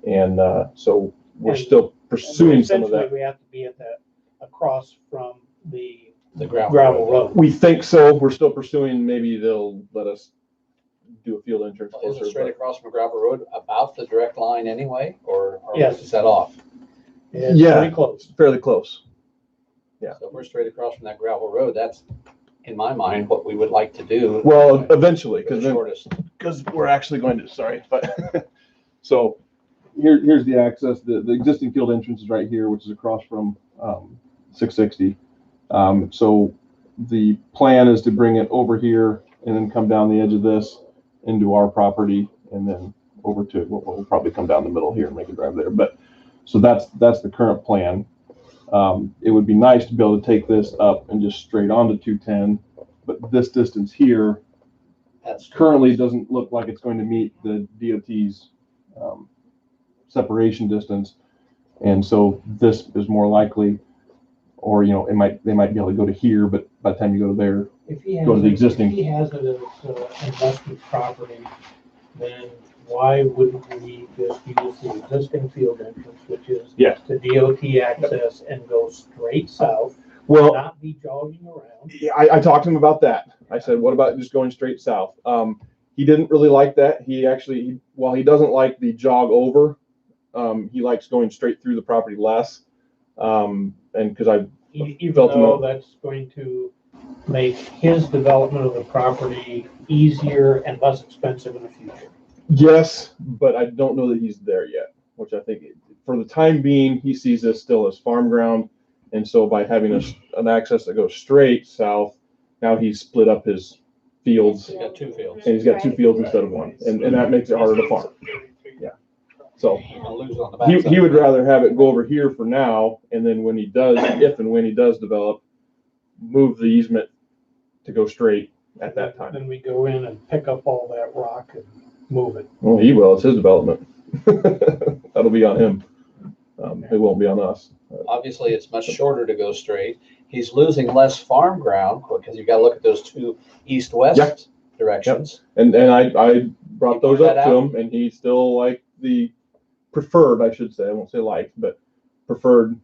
and so we're still pursuing some of that. Essentially, we have to be at that across from the gravel road. We think so. We're still pursuing. Maybe they'll let us do a field entrance Is it closer. straight across from a gravel road about the direct line anyway, or Yes. is that off? It's Yeah. pretty close. Fairly close. Yeah. So if we're straight across from that gravel road, that's, in my mind, what we would like to do. Well, eventually, For the shortest. because we're actually going to. Sorry, but so here's the access. The existing field entrance is right here, which is across from 660. So the plan is to bring it over here and then come down the edge of this into our property, and then over to we'll probably come down the middle here and make a drive there. But so that's the current plan. It would be nice to be able to take this up and just straight onto 210, but this distance here currently doesn't look like it's going to meet the DOT's separation distance, and so this is more likely, or they might be able to go to here, but by the time you go to there, If he go to the existing. If he has it as investment property, then why wouldn't we just use the existing field entrance, which is Yeah. the DOT access, and go straight south, Well, not be jogging around? yeah, I talked to him about that. I said, what about just going straight south? He didn't really like that. He actually, while he doesn't like the jog over, he likes going straight through the property less. And because Even Felt though him- that's going to make his development of the property easier and less expensive in the future. yes, but I don't know that he's there yet, which I think for the time being, he sees this still as farm ground. And so by having an access that goes straight south, now he's split up his fields, He's got two fields. and he's got two fields instead of one, and that makes it harder to farm. So You're gonna lose on the he backside. would rather have it go over here for now, and then when he does, if and when he does develop, move the easement to go straight at that time. Then we go in and pick up all that rock and move it. Well, he will. It's his development. That'll be on him. It won't be on us. Obviously, it's much shorter to go straight. He's losing less farm ground because you gotta look at those two Yeah. east-west directions. And I brought You those pointed up to that him, and he still liked the preferred, I should say, I won't say liked, but preferred.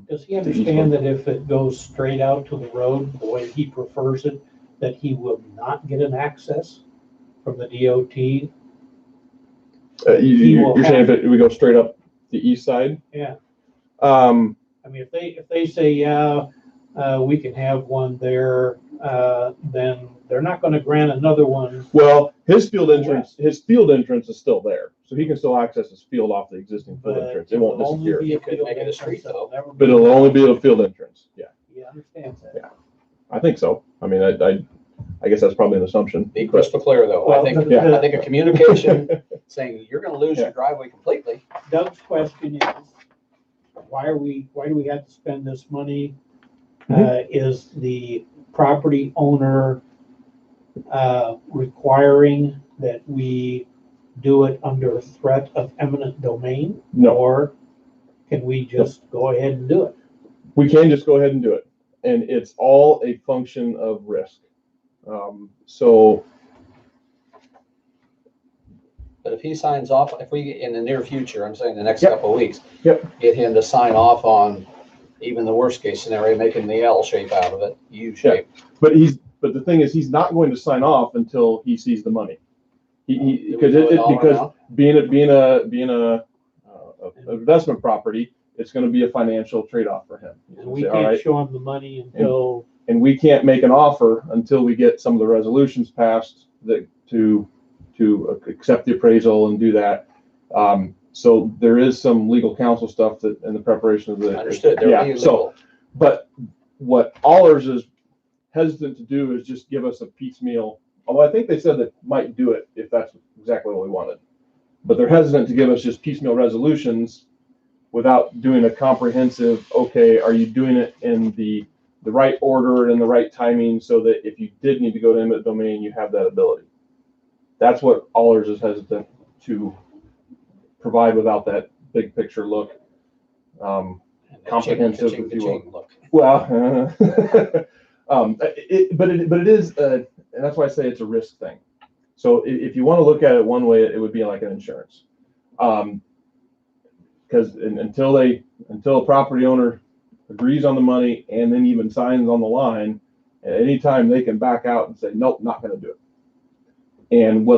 Does he understand that if it goes straight out to the road, the way he prefers it, that he will not get an access from the DOT? You're saying if we go straight up the east side? Yeah. Um, I mean, if they say, yeah, we can have one there, then they're not gonna grant another one. well, his field entrance is still there, so he can still access his field off the existing field entrance. It won't disappear, You could make it a street, though. but it'll only be a field entrance. Yeah, He understands that. I think so. I mean, I guess that's probably an assumption. Be crystal clear, though. Well, I think a communication saying you're gonna lose your driveway completely. Doug's question is, why do we have to spend this money? Mm-hmm. Is the property owner requiring that we do it under threat of eminent domain? No. Or can we just go ahead and do it? We can just go ahead and do it. And it's all a function of risk. So But if he signs off, if we, in the near future, I'm saying the next Yep. couple of weeks. Yep. Get him to sign off on even the worst case scenario, making the L shape out of it, U shape. but the thing is, he's not going to sign off until he sees the money. Because being a investment property, it's going to be a financial trade-off for him. And we Say, "All can't right," show him the money until, and we can't make an offer until we get some of the resolutions passed that to accept the appraisal and do that. So there is some legal counsel stuff that in the preparation of the. Understood. They're Yeah. illegal. So, but what Allers is hesitant to do is just give us a piecemeal. Although I think they said they might do it if that's exactly what we wanted, but they're hesitant to give us just piecemeal resolutions without doing a comprehensive. Okay, are you doing it in the right order and the right timing so that if you did need to go to eminent domain, you have that ability. That's what Allers is hesitant to provide without that big picture look. Comprehensive, if you will. Look. Well, but it is, and that's why I say it's a risk thing. So if you want to look at it one way, it would be like an insurance. Because until a property owner agrees on the money and then even signs on the line, at any time they can back out and say, nope, not going to do it. And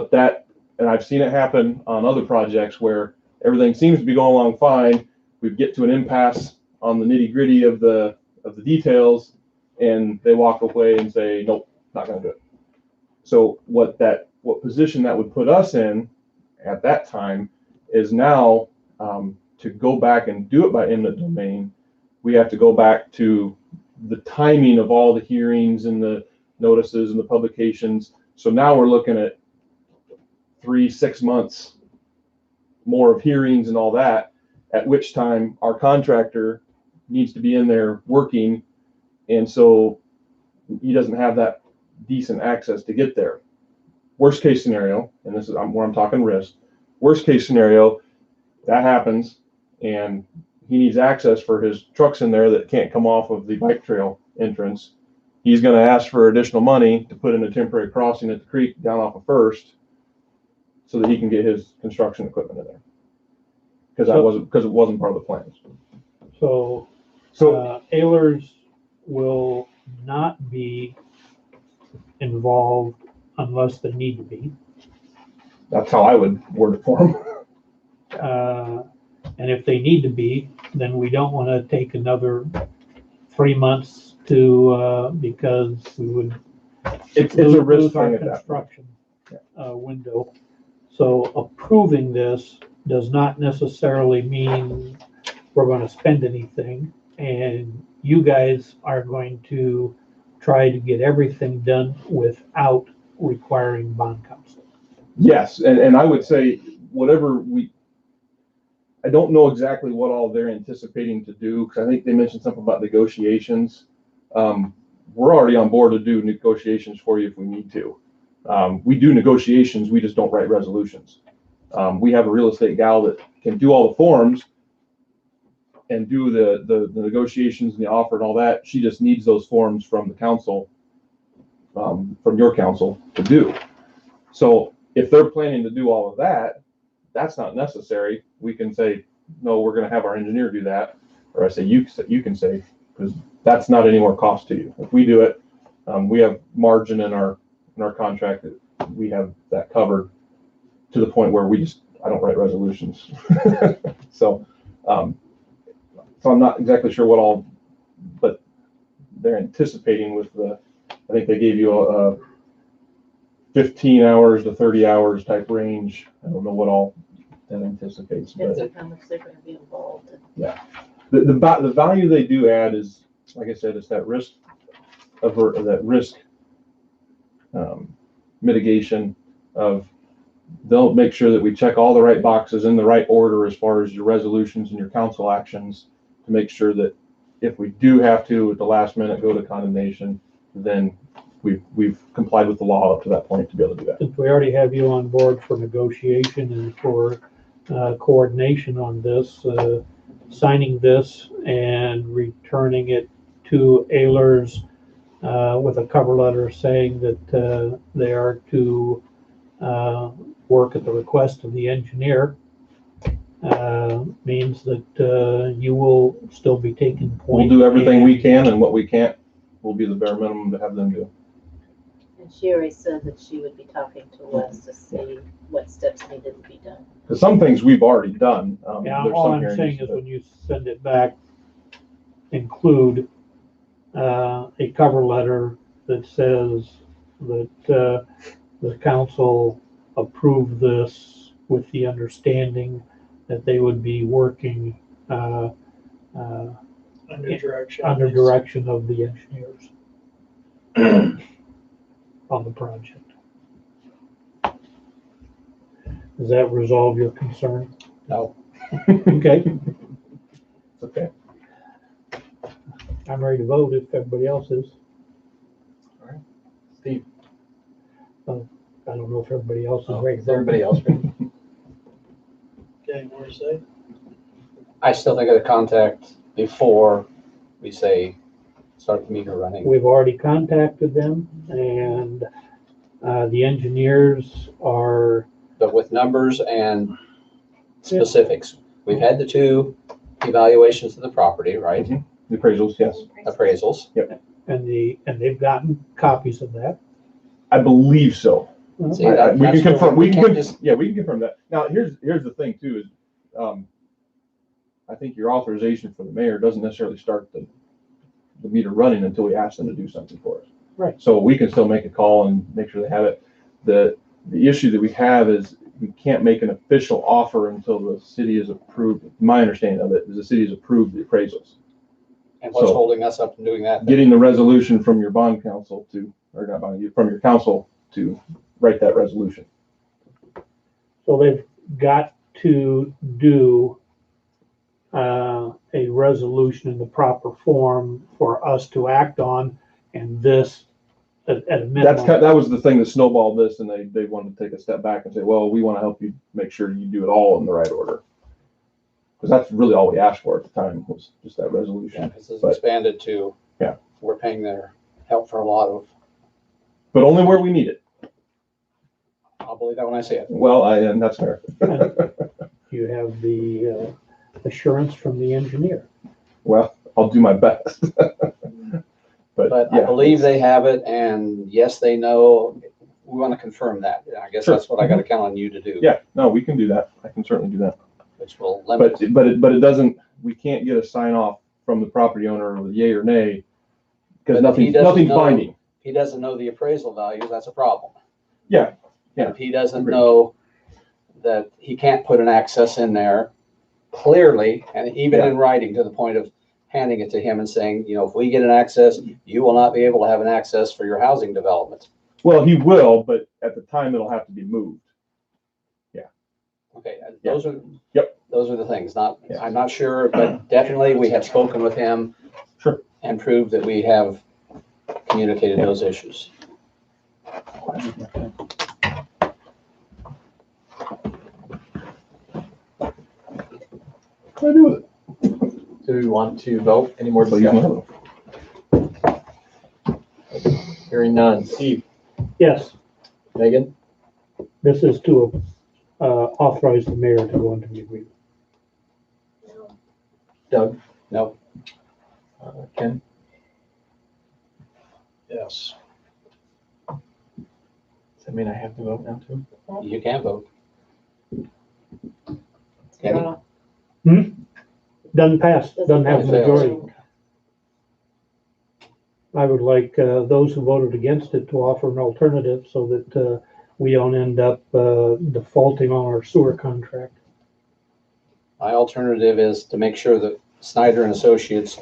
I've seen it happen on other projects where everything seems to be going along fine. We get to an impasse on the nitty gritty of the details, and they walk away and say, nope, not going to do it. So what position that would put us in at that time is now to go back and do it by eminent domain. We have to go back to the timing of all the hearings and the notices and the publications. So now we're looking at 3-6 months more of hearings and all that, at which time our contractor needs to be in there working. And so he doesn't have that decent access to get there. Worst case scenario, and this is where I'm talking risk, worst case scenario, that happens and he needs access for his trucks in there that can't come off of the bike trail entrance. He's going to ask for additional money to put in a temporary crossing at the creek down off of First so that he can get his construction equipment in there. Because it wasn't part of the plans. so Ehlers will not be involved unless they need to be. That's how I would word it for him. And if they need to be, then we don't want to take another 3 months to, because we would It's a risk lose our thing at that point. construction window. So approving this does not necessarily mean we're going to spend anything, and you guys are going to try to get everything done without requiring bond counsel. Yes, and I would say I don't know exactly what all they're anticipating to do, because I think they mentioned something about negotiations. We're already on board to do negotiations for you if we need to. We do negotiations, we just don't write resolutions. We have a real estate gal that can do all the forms and do the negotiations and the offer and all that. She just needs those forms from the council, from your council to do. So if they're planning to do all of that, that's not necessary. We can say, no, we're going to have our engineer do that. Or I say, you can say, because that's not any more cost to you. If we do it, we have margin in our contract that we have that covered to the point where I don't write resolutions. So I'm not exactly sure what all, but they're anticipating with I think they gave you a 15 hours to 30 hours type range. I don't know what all that anticipates. Depends on how much they're gonna be involved. Yeah. The value they do add is, like I said, it's that risk mitigation of, they'll make sure that we check all the right boxes in the right order as far as your resolutions and your council actions to make sure that if we do have to at the last minute go to condemnation, then we've complied with the law up to that point to be able to do that. Since we already have you on board for negotiation and for coordination on this, signing this and returning it to Ayler's with a cover letter saying that they are to work at the request of the engineer means that you will still be taking point. We'll do everything we can, and what we can't will be the bare minimum to have them do. And she already said that she would be talking to Wes to see what steps needed to be done. Because some things we've already done. Yeah, There's all some I'm hearings saying is that- when you send it back, include a cover letter that says that the council approved this with the understanding that they would be working Under direction. under direction of the engineers on the project. Does that resolve your concern? No. Okay, It's okay. I'm ready to vote if everybody else is. Steve, I don't know if everybody else is oh, ready. is everybody else ready? Okay, more to say? I still think of the contact before we say, start the meter running. We've already contacted them and the engineers are, But with numbers and specifics. We've had the 2 evaluations of the property, right? The appraisals, yes. Appraisals. and they've gotten copies of that. I believe so. See, We that's can where confirm, we we can't can, just- yeah, we can confirm that. Now, here's the thing too, is, I think your authorization for the mayor doesn't necessarily start the meter running until we ask them to do something for us. Right. So we can still make a call and make sure they have it. The issue that we have is we can't make an official offer until the city is approved. My understanding of it is the city has approved the appraisals. And what's So- holding us up from doing that? Getting the resolution from your bond council to, or not bond, from your council to write that resolution. So they've got to do a resolution in the proper form for us to act on, and this at a minimum. That was the thing that snowballed this, and they wanted to take a step back and say, well, we want to help you make sure you do it all in the right order. Because that's really all we asked for at the time, was just that Yeah, resolution. this is But- expanded to, Yeah. we're paying their help for a lot of, But only where we need it. I'll believe that when I see it. Well, and that's fair. You have the assurance from the engineer. Well, I'll do my best. But I yeah. believe they have it, and yes, they know. We want to confirm that. I guess Sure. that's what I got to count on you to do. Yeah, no, we can do that. I can certainly do that. Which will limit. But it doesn't, we can't get a sign off from the property owner with yay or nay, because But if he doesn't nothing's know- binding. He doesn't know the appraisal values, that's a problem. Yeah, yeah. If he doesn't Agreed. know that he can't put an access in there clearly, and even in writing, to the point of handing it to him and saying, you know, if we get an access, you will not be able to have an access for your housing development. Well, he will, but at the time it'll have to be moved. Okay, Yeah. those are. Yep. Those are the things, Yeah. I'm not sure, but definitely we have spoken with him. Sure. And proved that we have communicated Yeah. those issues. What do I do with it? Do we want to vote? Any more So you discussion? can- Hearing none. Steve, Yes, Megan, this is to authorize the mayor to go into the agreement. Doug, No, Ken, Yes. does that mean I have to vote now too? you can vote. Zero. Doesn't pass, doesn't have the Doesn't pass. majority. I would like those who voted against it to offer an alternative so that we don't end up defaulting on our sewer contract. My alternative is to make sure that Snyder and Associates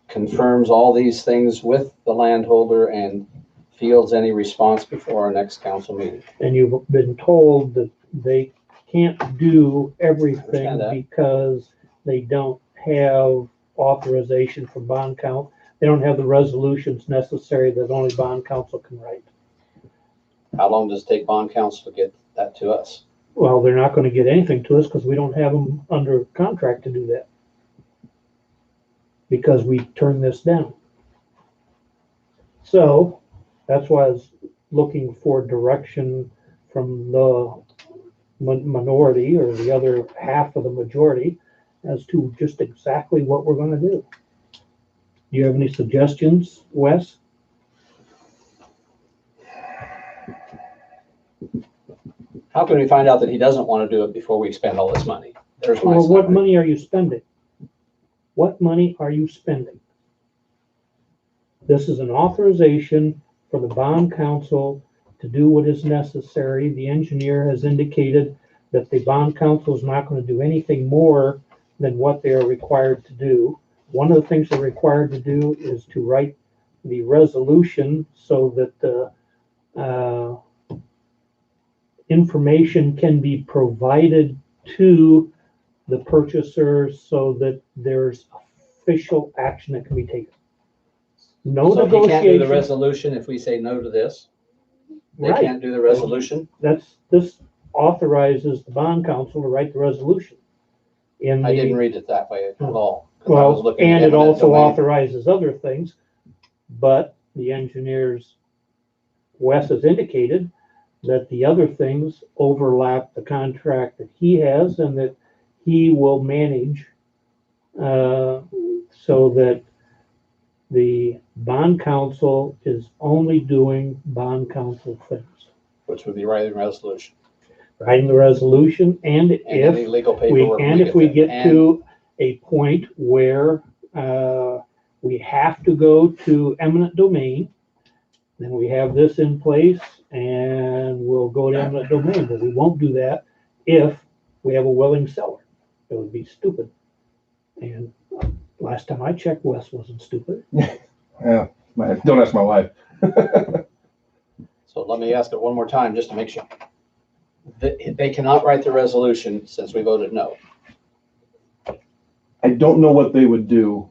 confirms all these things with the landholder and fields any response before our next council meeting. And you've been told that they can't do everything Understand that. because they don't have authorization from bond they don't have the resolutions necessary that only bond counsel can write. How long does it take bond counsel to get that to us? Well, they're not gonna get anything to us because we don't have them under contract to do that. Because we turned this down. So, that's why I was looking for direction from the minority or the other half of the majority as to just exactly what we're gonna do. Do you have any suggestions, Wes? How can we find out that he doesn't want to do it before we spend all this money? There's my Well, what summary. money are you spending? What money are you spending? This is an authorization for the bond counsel to do what is necessary. The engineer has indicated that the bond counsel is not going to do anything more than what they are required to do. One of the things they're required to do is to write the resolution so that the information can be provided to the purchaser so that there's official action that can be taken. No So he can't do the negotiation. resolution if we say no to this? They Right. can't do the resolution? This authorizes the bond counsel to write the resolution. In I didn't the, read it that way at all. 'Cause I was well, looking at and it eminent also domain. authorizes other things, but the engineers, Wes has indicated that the other things overlap the contract that he has and that he will manage so that the bond counsel is only doing bond counsel things. Which would be writing resolution. Writing the resolution, and And any if legal we, paperwork. and if we get and to a point where we have to go to eminent domain, then we have this in place and we'll go to eminent domain, but we won't do that if we have a willing seller. It would be stupid. And last time I checked, Wes wasn't stupid. Yeah, don't ask my wife. So let me ask it one more time, just to make sure. They cannot write the resolution since we voted no. I don't know what they would do.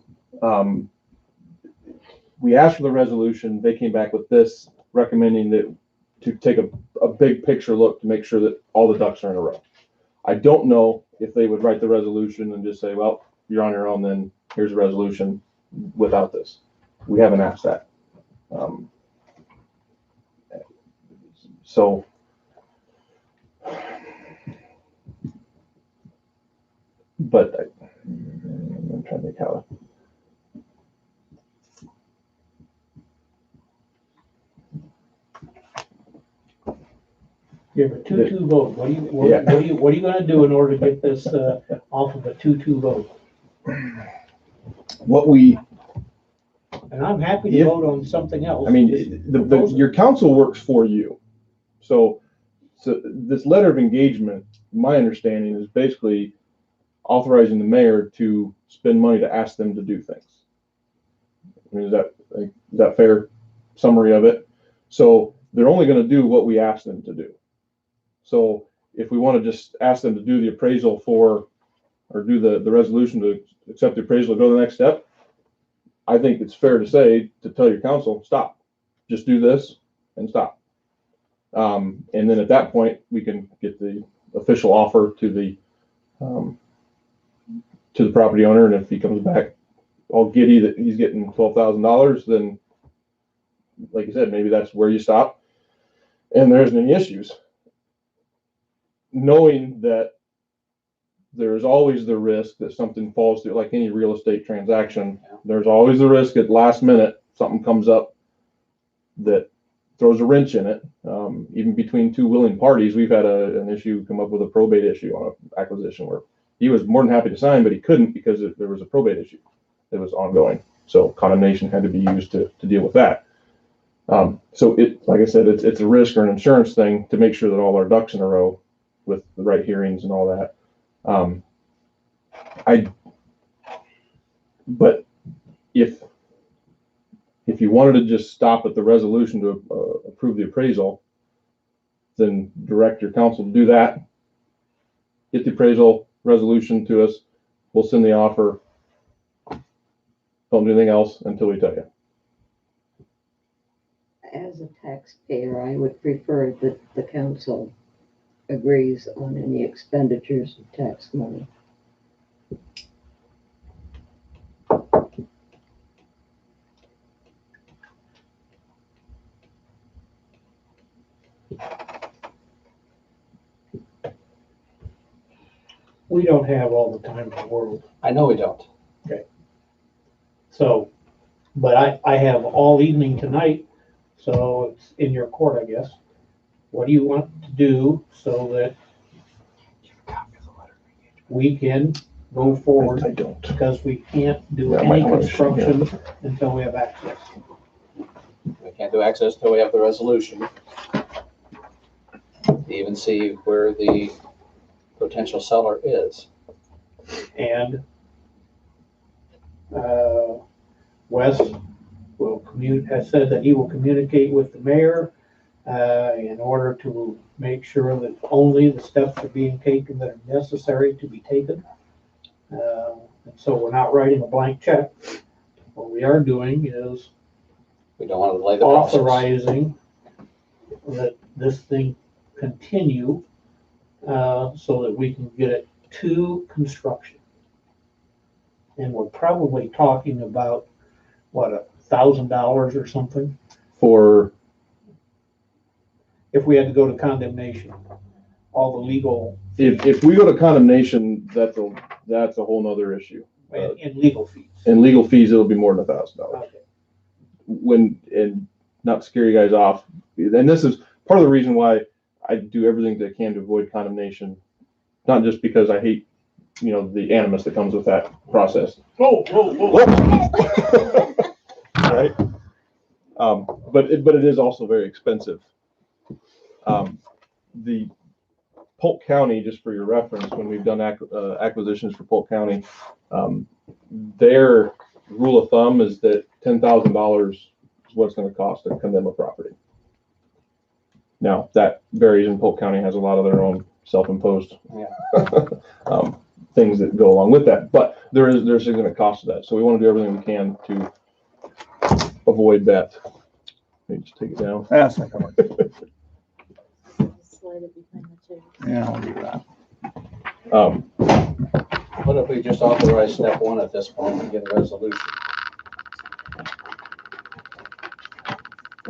We asked for the resolution, they came back with this, recommending that to take a big picture look to make sure that all the ducks are in a row. I don't know if they would write the resolution and just say, well, you're on your own, then here's a resolution without this. We haven't asked that. So but I'm trying to think how. You have a 2-2 vote. What are you gonna do in order to get this off of a 2-2 vote? What we, And I'm happy to If- vote on something else. I mean, Just the, propose it. your council works for you. So this letter of engagement, my understanding is basically authorizing the mayor to spend money to ask them to do things. I mean, is that fair summary of it? So they're only gonna do what we ask them to do. So if we want to just ask them to do the appraisal or do the resolution to accept the appraisal, go to the next step, I think it's fair to say, to tell your council, stop, just do this and stop. And then at that point, we can get the official offer to the property owner. And if he comes back all giddy that he's getting $12,000, then like you said, maybe that's where you stop and there isn't any issues. Knowing that there's always the risk that something falls through, like any real estate transaction, there's always the risk at last minute, something comes up that throws a wrench in it. Even between two willing parties, we've had an issue come up with a probate issue on an acquisition where he was more than happy to sign, but he couldn't because there was a probate issue that was ongoing. So condemnation had to be used to deal with that. So like I said, it's a risk or an insurance thing to make sure that all our ducks in a row with the right hearings and all that. But if you wanted to just stop at the resolution to approve the appraisal, then direct your council to do that. Get the appraisal resolution to us. We'll send the offer. Don't do anything else until we tell you. As a taxpayer, I would prefer that the council agrees on any expenditures of tax money. We don't have all the time in the world. I know we don't. So, but I have all evening tonight, so it's in your court, I guess. What do you want to do so that we can go forward? I don't. Because we can't do Yeah, any my motion, construction until we have access. We can't do access until we have the resolution. To even see where the potential seller is. And Wes has said that he will communicate with the mayor in order to make sure that only the steps are being taken that are necessary to be taken. And so we're not writing a blank check. What we are doing is We don't want to delay the process. authorizing that this thing continue so that we can get it to construction. And we're probably talking about, what, $1,000 or something? For, If we had to go to condemnation, all the legal, if we go to condemnation, that's a whole nother issue. and legal fees. In legal fees, it'll be more than $1,000. Okay. And not to scare you guys off, and this is part of the reason why I do everything that I can to avoid condemnation, not just because I hate, the animus that comes with that process. Whoa, whoa, whoa. Right? But it is also very expensive. The Polk County, just for your reference, when we've done acquisitions for Polk County, their rule of thumb is that $10,000 is what it's going to cost to condemn a property. Now, that varies, and Polk County has a lot of their own self-imposed things that go along with that. But there's a significant cost to that. So we want to do everything we can to avoid that. Let me just take it down. That's not gonna work. Slide it behind the chair. Yeah, I'll do that. What if we just authorize step one at this point and get a resolution?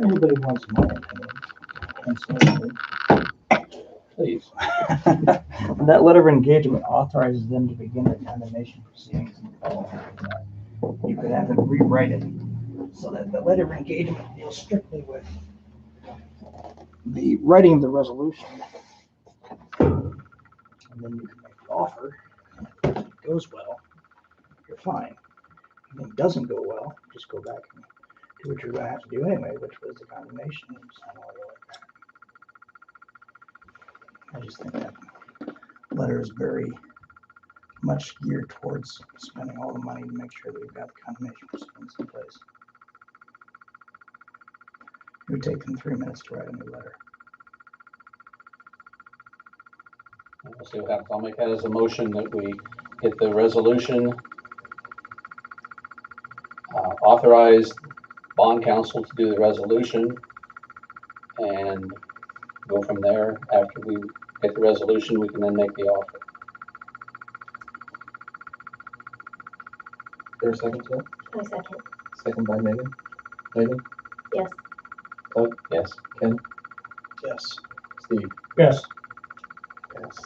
Everybody wants money. Please. That letter of engagement authorizes them to begin the condemnation proceedings and development of that. You could have them rewrite it so that the letter of engagement deals strictly with the writing of the resolution. And then you can make the offer. If it goes well, you're fine. If it doesn't go well, just go back and do what you're gonna have to do anyway, which was the condemnation and sign all the way back. I just think that letter is very much geared towards spending all the money to make sure that we've got the condemnation proceedings in place. It would take them 3 minutes to write a new letter. We'll see what happens. I'll make that as a motion that we get the resolution, authorize bond counsel to do the resolution, and go from there. After we get the resolution, we can then make the offer. There a second to that? I second. Second by Megan. Megan? Yes. Doug? Yes. Ken? Yes. Steve? Yes. Yes.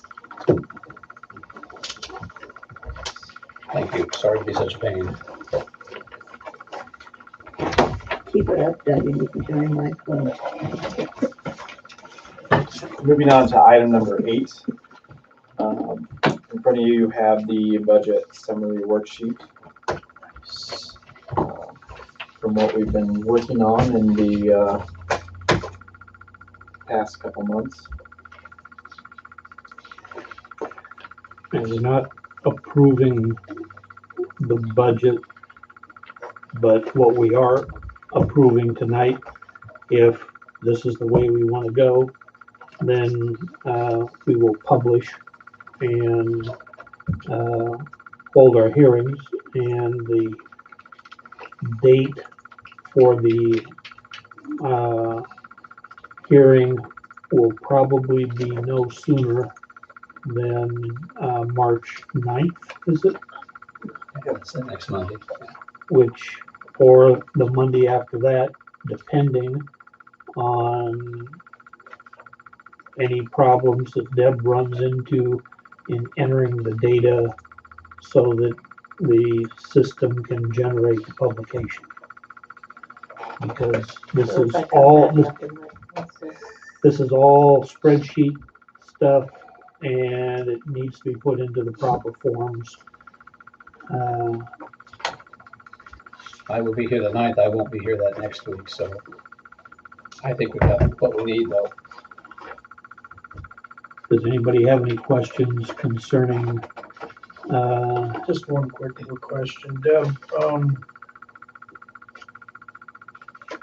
Thank you. Sorry to be such a pain. Keep it up, Doug, and you can join my club. Moving on to item number 8. In front of you, you have the budget summary worksheet. From what we've been working on in the past couple months. And we're not approving the budget, but what we are approving tonight, if this is the way we want to go, then we will publish and hold our hearings, and the date for the hearing will probably be no sooner than March 9th, is it? Yeah, it's the next Monday. Which, or the Monday after that, depending on any problems that Deb runs into in entering the data so that the system can generate the publication. Because this So is if I come all, back up and let's see. this is all spreadsheet stuff, and it needs to be put into the proper forms. I will be here the 9th. I won't be here that next week, so I think we have what we need though. Does anybody have any questions concerning, Just one quick little question, Deb,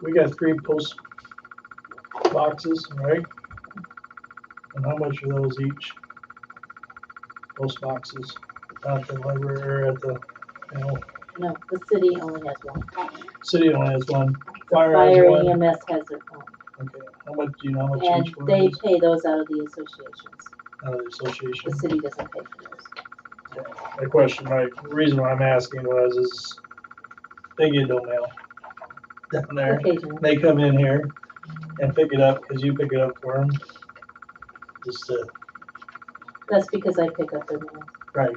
we got 3 post boxes, right? And how much are those each? Post boxes, at the library or at the, No, the city only has one. city only has one, The fire Fire has one. EMS has their own. Okay, how much, do you know how much And each one they is? pay those out of the associations. Out of the association? The city doesn't pay for those. My question, my reason why I'm asking was, is they get no mail down there. Occasionally. They come in here and pick it up, cause you pick it up for them. Just to, That's because I pick up their mail. right,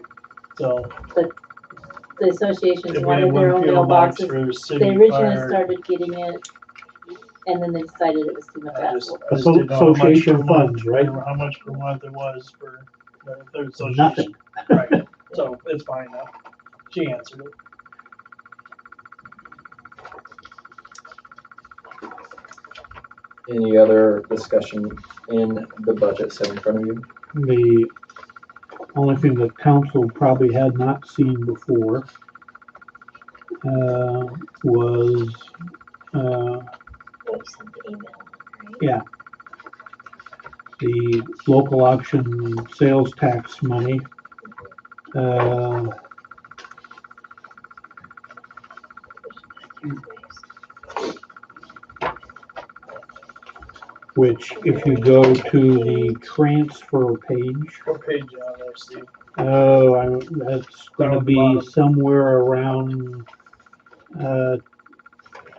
so. The associations If we wanted had their one own PO box mailboxes. for They city originally fire, started getting it, and then they decided it was too much I just hassle. didn't know how much per association month, funds, right? or how much per month it was for the association. Nothing. Right, so it's fine now. She answered it. Any other discussion in the budget set in front of you? The only thing the council probably had not seen before was What you sent the email, right? yeah, the local option sales tax money. Which if you go to the transfer page, What page on there, Steve? that's gonna be somewhere around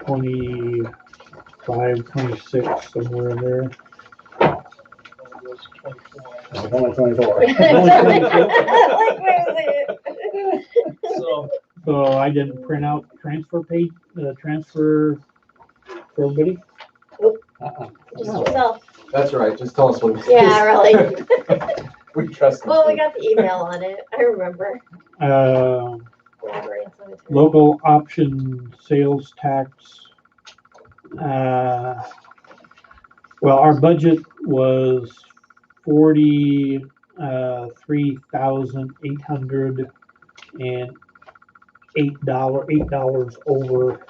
25, 26, somewhere in there. It goes to 24. Only 24. Like, where is it? So, So I didn't print out transfer page, transfer for everybody. Just yourself. That's right, just tell us what it is. Yeah, really. We trust you. Well, we got the email on it. I remember. Library and cemetery. Local option sales tax. Well, our budget was $43,808 over,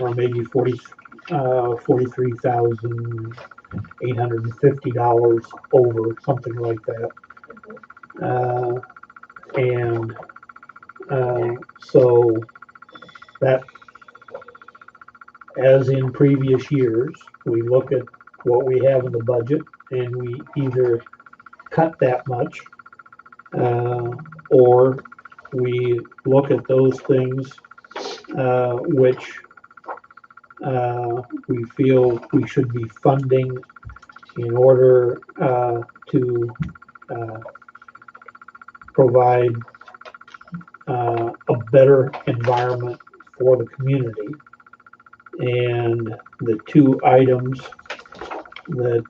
or maybe $43,850 over, something like that. So that, as in previous years, we look at what we have in the budget and we either cut that much, or we look at those things, which we feel we should be funding in order to provide a better environment for the community. And the 2 items that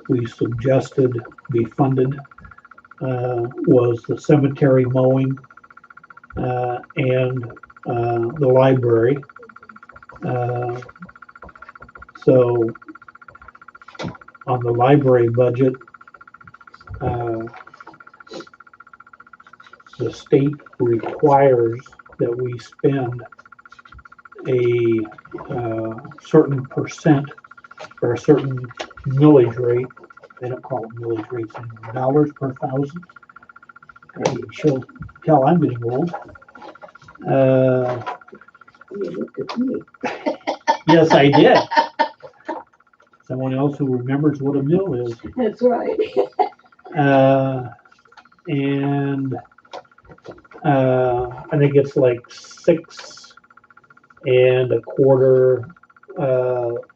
we suggested be funded was the cemetery mowing and the library. So on the library budget, the state requires that we spend a certain percent or a certain millage rate. They don't call it millage rates anymore, dollars per thousand. She'll tell I'm getting old. You looked at me. Yes, I did. Someone else who remembers what a mill is. That's right. And I think it's like 6 1/4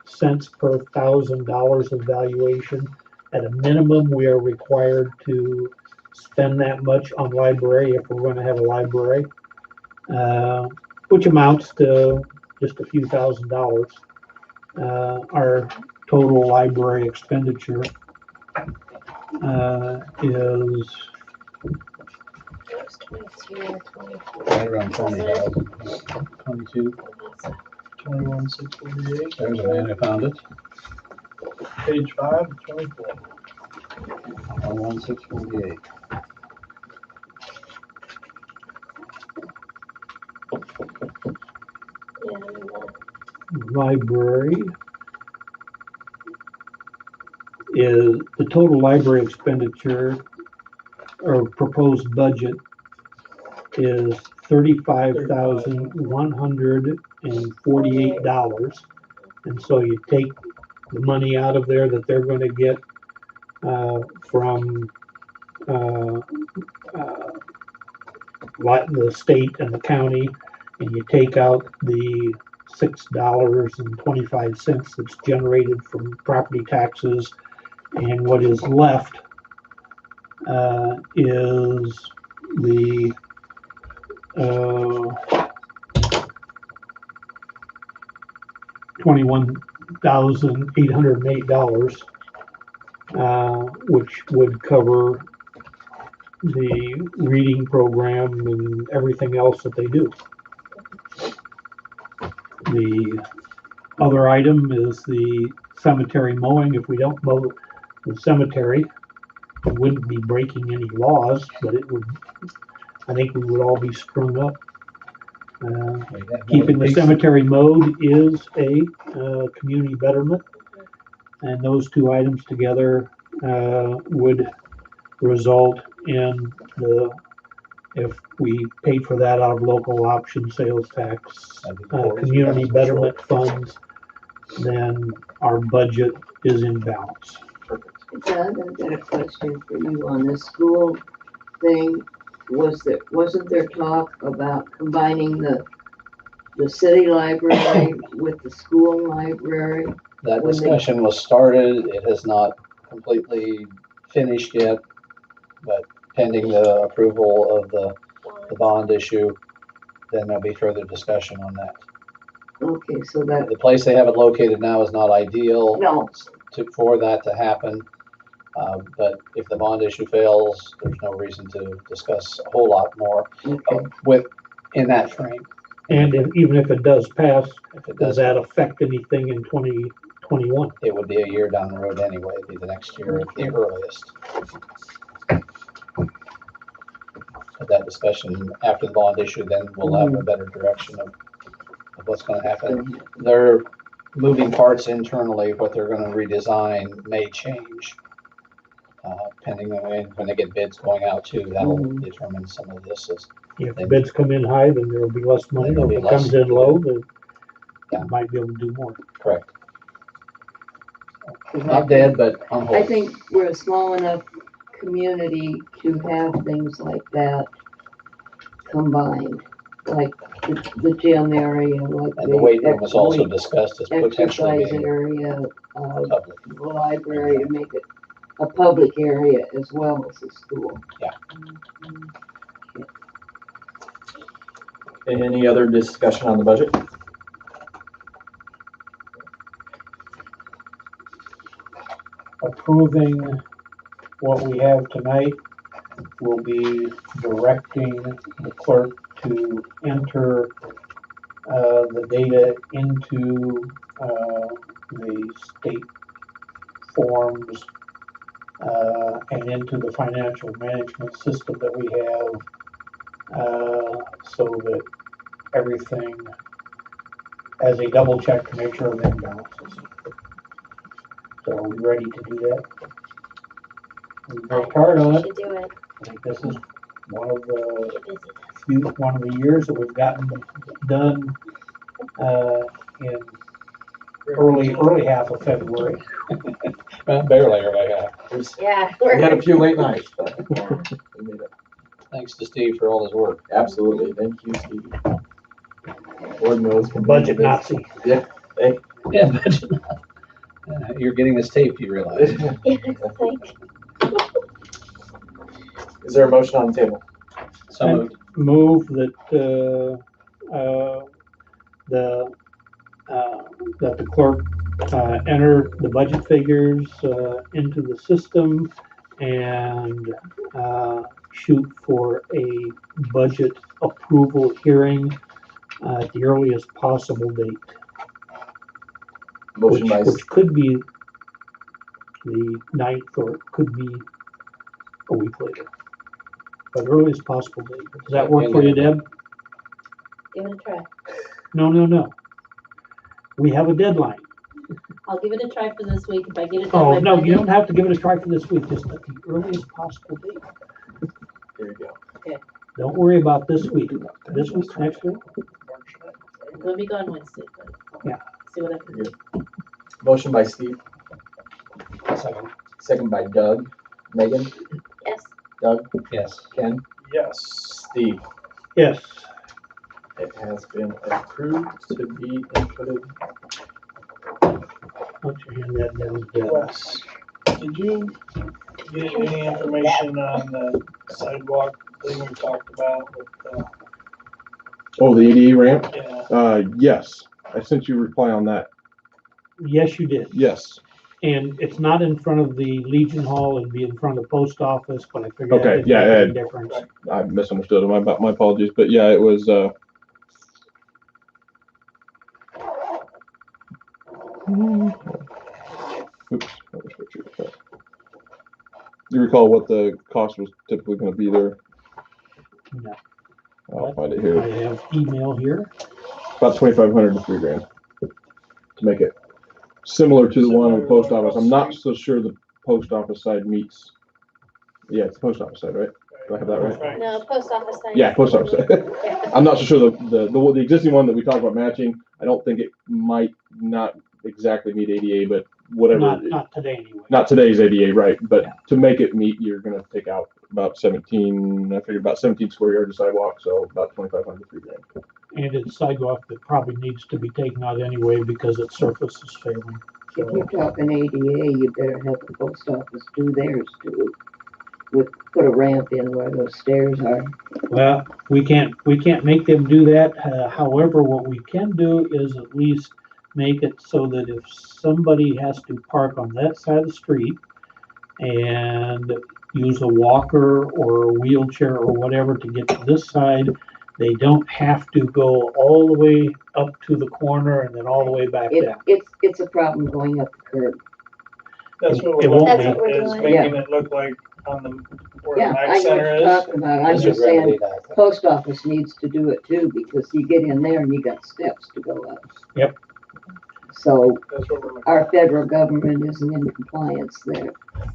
cents per $1,000 of valuation. At a minimum, we are required to spend that much on library if we're going to have a library, which amounts to just a few $1,000s. Our total library expenditure is Right around 20,000. 22. 21,648, There's a man who found it. page 5, 24. 21,648. library is the total library expenditure or proposed budget is $35,148. And so you take the money out of there that they're going to get from the state and the county, and you take out the $6.25 that's generated from property taxes, and what is left is the $21,808, which would cover the reading program and everything else that they do. The other item is the cemetery mowing. If we don't mow the cemetery, it wouldn't be breaking any laws, but it would, I think we would all be strung up. Keeping the cemetery mowed is a community betterment, and those two items together would result in the, if we paid for that out of local option sales tax, community betterment funds, then our budget is in balance. Doug, I've got a question for you on the school thing. Wasn't there talk about combining the city library with the school library? That discussion was started. It has not completely finished yet, but pending the approval of the bond issue, then there'll be further discussion on that. Okay, so that, The place they have it located now is not ideal no, for that to happen. But if the bond issue fails, there's no reason to discuss a whole lot more okay. in that frame. And even if it does pass, If it does does, that affect anything in 2021? it would be a year down the road anyway. It'd be the next year at the earliest. But that discussion after the bond issue, then we'll have a better direction of what's going to happen. They're moving parts internally. What they're going to redesign may change. Pending on when they get bids going out too, that'll determine some of this. If the bids come in high, then there will be less money. There'll If be it comes in low, then Yeah. it might be able to do more. Correct. Not dead, but on hold. I think we're a small enough community to have things like that combined, like the gym area, like And the weight room was also discussed as potentially exercise being area, public. the library, and make it a public area as well as a school. Any other discussion on the budget? Approving what we have tonight will be directing the clerk to enter the data into the state forms and into the financial management system that we have, so that everything has a double check to make sure everything balances. So are we ready to do that? We worked hard on it. Should do it. I think this is one of the Get busy. dispute one of the years that we've gotten done, in early half of February. Barely early, yeah. Yeah. We had a few late nights, but Yeah. we made it. Thanks to Steve for all his work. Absolutely. Thank you, Steve. Lord knows. Budget Nazi. Yeah, budget. You're getting this taped, you realize. Yeah, it's like, Is there a motion on the table? So moved. Move that, that the clerk, enter the budget figures, into the system and, shoot for a budget approval hearing, at the earliest possible date. Motion by, Which could be the 9th or it could be a week later. But earliest possible date. Does that work for you, Deb? Give it a try. No. We have a deadline. I'll give it a try for this week. If I get it done. Oh, by no, you Monday- don't have to give it a try for this week, just at the earliest possible date. here you go. Don't worry about this week. This week, next week. I'm gonna be gone Wednesday, but. Yeah. See what I can do. Motion by Steve, Second. second by Doug. Megan, yes. Doug, Yes. Ken, Yes. Steve. Yes. It has been approved to be inputted. Why don't you hand that down to Deb? Wes, did you get any information on the sidewalk thing we talked about with, Oh, the ADA ramp? yeah, Yes, I sent you a reply on that. Yes, you did. Yes. And it's not in front of the Legion Hall, it'd be in front of the post office, but I figured that Okay, didn't yeah, make any Ed. difference. I misunderstood him. My apologies, but yeah, it was, oops, that was what you recall. You recall what the cost was typically gonna be there? No. I'll find it I here. have email here. About 2,500 to $3,000 to make it similar to the one on the post office. I'm not so sure the post office side meets. Yeah, it's the post office side, right? Do I have that right? No, post office sign. Yeah, post office side. Yeah. I'm not so sure the existing one that we talked about matching, I don't think it might not exactly meet ADA, but whatever. Not today anyway. Not today's ADA, right? But to make it meet, you're gonna take out about 17, I figured about 17 square yards of sidewalk, so about 2,500 to $3,000. And it's sidewalk that probably needs to be taken out anyway because its surface is failing. If you're talking ADA, you better have the post office do theirs too. Put a ramp in where those stairs are. Well, we can't make them do that. However, what we can do is at least make it so that if somebody has to park on that side of the street and use a walker or a wheelchair or whatever to get to this side, they don't have to go all the way up to the corner and then all the way back down. It's a problem going up the curb. that's what It we're won't looking be. That's what we're at, is doing. making it look like on the, where Yeah, the I Mac know Center what is. you're talking about. I'm This just would remedy saying, that. post office needs to do it too, because you get in there and you got steps to go up. Yep. So That's what we're looking our federal government isn't in compliance there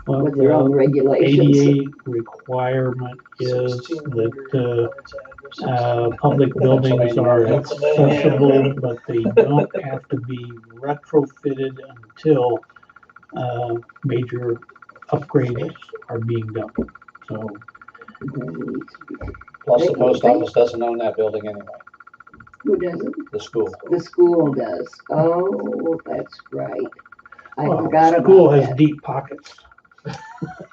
Well, with their own the regulations. ADA requirement is that, 1600 public buildings are accessible, but they don't have to be retrofitted until, major upgrades are being done. So, Plus, the post office doesn't own that building anyway, Who doesn't? the school. The school does. Oh, that's right. I well, forgot school about has that. deep pockets.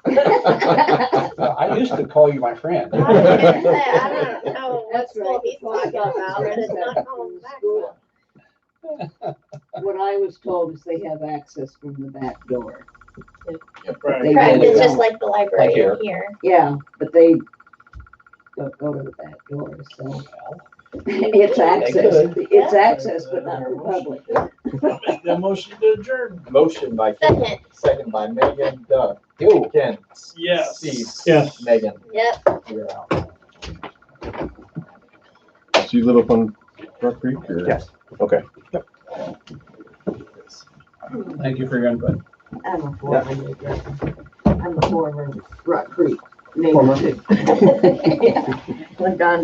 I used to call you my friend. I was gonna say, I don't know what That's school right. he's talking about, but it's not going back. School. What I was told is they have access from the back door. Right. They Correct, really it's just don't. like the library Like here. in here. Yeah, but they don't go to the back door, so it's access. It's access, but not for public. Make that motion to adjourn. Motion by Ken, Second, second by Megan, Doug, You. Ken, Yes. Steve, Yes. Megan, yep. you're out. So you live up on Rock Creek or? Yes. Okay. Thank you for your input. I'm a former, I'm a former Rock Creek neighbor Former. too. When Don